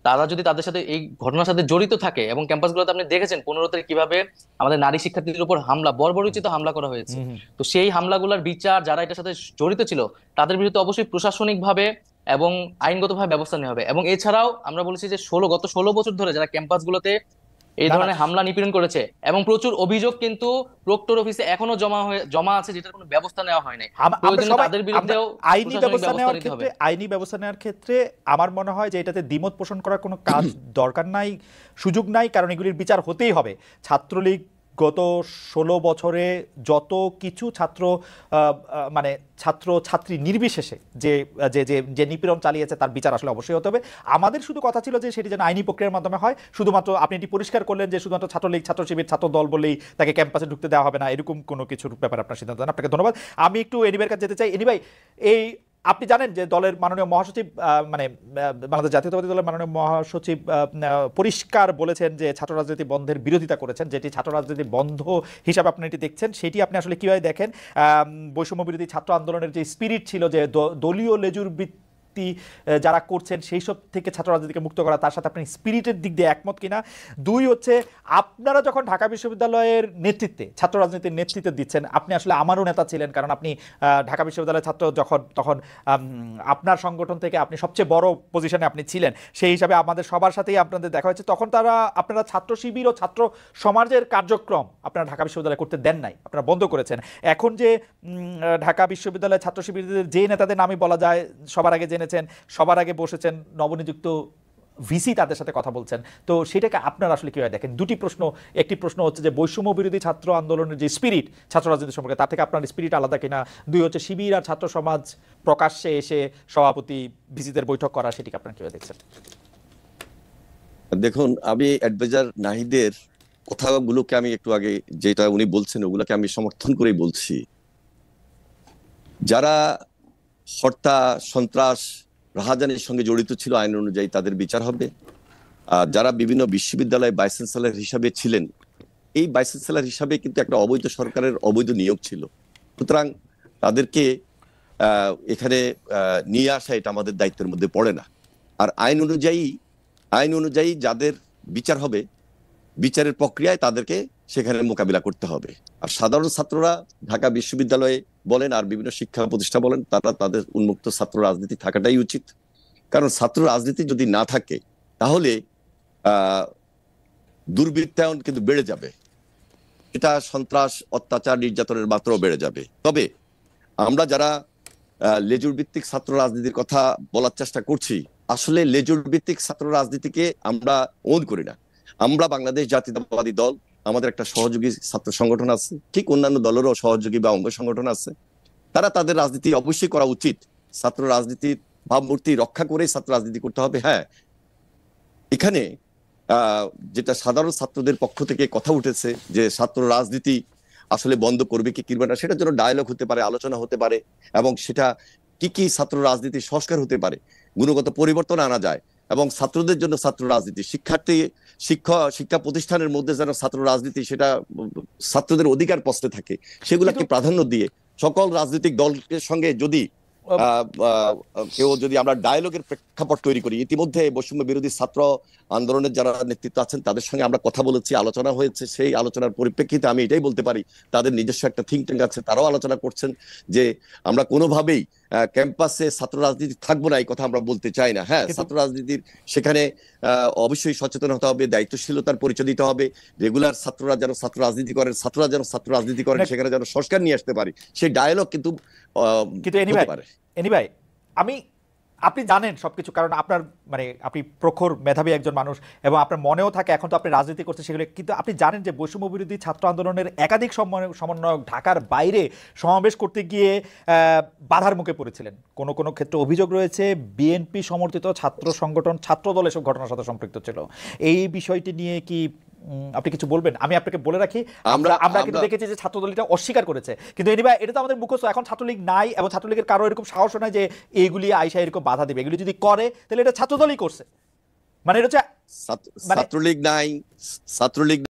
তারা যদি তাদের সাথে এই ঘটনার সাথে জড়িত থাকে, এবং ক্যাম্পাসগুলোতে আপনি দেখেছেন 15 তারিখ কিভাবে আমাদের নারী শিক্ষার্থীদের উপর হামলা, বর্বরোচিত হামলা করা হয়েছে, তো সেই হামলাগুলোর বিচার যারা এটার সাথে জড়িত ছিল তাদের বিরুদ্ধে অবশ্যই প্রশাসনিক ভাবে এবং আইনগতভাবে ব্যবস্থা নেওয়া হবে। এবং এছাড়াও আমরা বলেছি যে গত 16 বছর ধরে যারা ক্যাম্পাসগুলোতে এই ধরনের হামলা নিপীড়ন করেছে, এবং প্রচুর অভিযোগ কিন্তু প্রক্টর অফিসে এখনো জমা আছে, যেটার কোনো ব্যবস্থা নেওয়া হয় নাই, প্রয়োজনে তাদের বিরুদ্ধেও আইনি ব্যবস্থা নেওয়ার ক্ষেত্রে আমার মনে হয় যে এটাতে দ্বিমত পোষণ করার কোনো কাজ দরকার নাই, সুযোগ নাই, কারণ এগুলির বিচার হতেই হবে। ছাত্রলীগ গত 16 বছরে যত কিছু মানে ছাত্রী নির্বিশেষে যে যে যে নিপীড়ন চালিয়েছে তার বিচার আসলে অবশ্যই হতে হবে। আমাদের শুধু কথা ছিল যে সেটি যেন আইনি প্রক্রিয়ার মাধ্যমে হয়। শুধুমাত্র আপনি এটি পরিষ্কার করলেন যে শুধুমাত্র ছাত্রলীগ, ছাত্র শিবির, ছাত্র দল বলেই তাকে ক্যাম্পাসে ঢুকতে দেওয়া হবে না, এরকম কোনো কিছুর ব্যাপারে আপনার সিদ্ধান্ত নেন। আপনাকে ধন্যবাদ। আমি একটু এনিভাইয়ের কাছে যেতে চাই। এনিভাই, এই আপনি জানেন যে দলের মাননীয় মহাসচিব, মানে বাংলাদেশ জাতীয়তাবাদী দলের মাননীয় মহাসচিব পরিষ্কার বলেছেন যে ছাত্র রাজনীতি বন্ধের বিরোধিতা করেছেন। যেটি ছাত্র রাজনীতি বন্ধ হিসাবে আপনি এটি দেখছেন, সেটি আপনি আসলে কীভাবে দেখেন? বৈষম্য বিরোধী ছাত্র আন্দোলনের যে স্পিরিট ছিল, যে দলীয় লেজুর যারা করছেন সেই সব থেকে ছাত্র রাজনীতিকে মুক্ত করা, তার সাথে আপনি স্পিরিটের দিক দিয়ে একমত কিনা? দুই হচ্ছে, আপনারা যখন ঢাকা বিশ্ববিদ্যালয়ের নেতৃত্বে, ছাত্র রাজনীতির নেতৃত্বে দিচ্ছেন, আপনি আসলে আমারও নেতা ছিলেন, কারণ আপনি ঢাকা বিশ্ববিদ্যালয়ের ছাত্র তখন আপনার সংগঠন থেকে আপনি সবচেয়ে বড় পজিশনে আপনি ছিলেন, সেই হিসাবে আমাদের সবার সাথেই আপনাদের দেখা হয়েছে। তখন আপনারা ছাত্র শিবির ও ছাত্র সমাজের কার্যক্রম আপনারা ঢাকা বিশ্ববিদ্যালয়ে করতে দেন নাই, আপনারা বন্ধ করেছেন। এখন যে ঢাকা বিশ্ববিদ্যালয়ের ছাত্র শিবিরের যে নেতাদের নামই বলা যায়, সবার আগে জেনেছেন, সবার আগে বসেছেন, নবনিযুক্ত ভিসি তাদের সাথে কথা বলছেন, তো সেটাকে আপনারা আসলে কিভাবে দেখেন? দুটি প্রশ্ন। একটি প্রশ্ন হচ্ছে যে বৈষম্য বিরোধী ছাত্র আন্দোলনের যে স্পিরিট ছাত্র রাজনীতি সম্পর্কে, তার থেকে আপনার স্পিরিট আলাদা কিনা? দুই হচ্ছে শিবির আর ছাত্র সমাজ প্রকাশ্যে এসে সভাপতি ভিসিদের বৈঠক করা, সেটিকে আপনারা কিভাবে দেখছেন? দেখুন, আমি অ্যাডভাইজার নাহিদের কথাগুলোকে আমি একটু আগে যেটা উনি বলছেন ওগুলোকে আমি সমর্থন করেই বলছি। যারা হত্যা, সন্ত্রাস, রাহাজানির সঙ্গে জড়িত ছিল আইন অনুযায়ী তাদের বিচার হবে। আর যারা বিভিন্ন বিশ্ববিদ্যালয়ে ভাইস চ্যান্সেলর হিসাবে ছিলেন, এই ভাইস চ্যান্সেলর হিসাবে কিন্তু একটা অবৈধ সরকারের অবৈধ নিয়োগ ছিল, সুতরাং তাদেরকে এখানে নিয়ে আসা এটা আমাদের দায়িত্বের মধ্যে পড়ে না। আর আইন অনুযায়ী যাদের বিচার হবে, বিচারের প্রক্রিয়ায় তাদেরকে সেখানে মোকাবিলা করতে হবে। আর সাধারণ ছাত্ররা ঢাকা বিশ্ববিদ্যালয়ে বলেন আর বিভিন্ন শিক্ষা প্রতিষ্ঠান বলেন, তারা তাদের উন্মুক্ত ছাত্র রাজনীতি থাকাটাই উচিত। কারণ ছাত্র রাজনীতি যদি না থাকে তাহলে দুর্বৃত্তায়ন কিন্তু বেড়ে যাবে, এটা সন্ত্রাস, অত্যাচার, নির্যাতনের মাত্রাও বেড়ে যাবে। তবে আমরা যারা লেজুর ভিত্তিক ছাত্র রাজনীতির কথা বলার চেষ্টা করছি, আসলে লেজুর ভিত্তিক ছাত্র রাজনীতিকে আমরা ওন করি না। আমরা বাংলাদেশ জাতীয়তাবাদী দল, আমাদের একটা সহযোগী ছাত্র সংগঠন আছে, ঠিক অন্যান্য দলেরও সহযোগী বা অঙ্গ সংগঠন আছে। তারা তাদের রাজনীতি অবশ্যই করা উচিত, ছাত্র রাজনীতির ভাবমূর্তি রক্ষা করে ছাত্র রাজনীতি করতে হবে। হ্যাঁ, এখানে যেটা সাধারণ ছাত্রদের পক্ষ থেকে কথা উঠেছে যে ছাত্র রাজনীতি আসলে বন্ধ করবে কি করবে না, সেটার জন্য ডায়ালগ হতে পারে, আলোচনা হতে পারে, এবং সেটা কি কি ছাত্র রাজনীতির সংস্কার হতে পারে, গুণগত পরিবর্তন আনা যায়, এবং ছাত্রদের জন্য ছাত্র রাজনীতি, শিক্ষা প্রতিষ্ঠানের মধ্যে যেন ছাত্র রাজনীতি সেটা ছাত্রদের অধিকার প্রশ্নে থাকে, সেগুলোকে প্রাধান্য দিয়ে সকল রাজনৈতিক দলের সঙ্গে যদি কেউ যদি আমরা ডায়ালগের প্রেক্ষাপট তৈরি করি। ইতিমধ্যে বৈষম্য বিরোধী ছাত্র আন্দোলনের যারা নেতৃত্ব আছেন তাদের সঙ্গে আমরা কথা বলেছি, আলোচনা হয়েছে। সেই আলোচনার পরিপ্রেক্ষিতে আমি এটাই বলতে পারি, তাদের নিজস্ব একটা থিঙ্ক ট্যাঙ্ক আছে, তারাও আলোচনা করছেন যে আমরা কোনোভাবেই ক্যাম্পাসে ছাত্র রাজনীতি থাকবো না, এই কথা আমরা বলতে চাই না। হ্যাঁ, ছাত্র রাজনীতির সেখানে অবশ্যই সচেতন হতে হবে, দায়িত্বশীলতার পরিচয় দিতে হবে, রেগুলার ছাত্ররা যেন ছাত্র রাজনীতি করেন, ছাত্ররা যেন ছাত্র রাজনীতি করেন, সেখানে যেন সংস্কার নিয়ে আসতে পারি, সেই ডায়ালগ কিন্তু এনিভাই আপনি জানেন সবকিছু, কারণ আপনার মানে আপনি প্রখর মেধাবী একজন মানুষ এবং আপনার মনেও থাকে এখন তো আপনি রাজনীতি করতে সেগুলো, কিন্তু আপনি জানেন যে বৈষম্য বিরোধী ছাত্র আন্দোলনের একাধিক সমন্বয়ক ঢাকার বাইরে সমাবেশ করতে গিয়ে বাধার মুখে পড়েছিলেন। কোনো কোনো ক্ষেত্রে অভিযোগ রয়েছে বিএনপি সমর্থিত ছাত্র সংগঠন ছাত্রদল এসব ঘটনার সাথে সম্পৃক্ত ছিল। এই বিষয়টি নিয়ে কি আপনি কিছু বলবেন? আমি আপনাকে বলে রাখি, আমরা কিন্তু দেখেছি যে ছাত্রদল এটা অস্বীকার করেছে, কিন্তু এনিওয়ে এটা তো আমাদের মুখস্থ। এখন ছাত্রলীগ নাই এবং ছাত্রলীগের কারো এরকম সাহস নাই যে এইগুলি আইসা এরকম বাধা দেবে। এগুলি যদি করে তাহলে এটা ছাত্রদলই করছে, মানে এটা হচ্ছে ছাত্রলীগ নাই, ছাত্রলীগ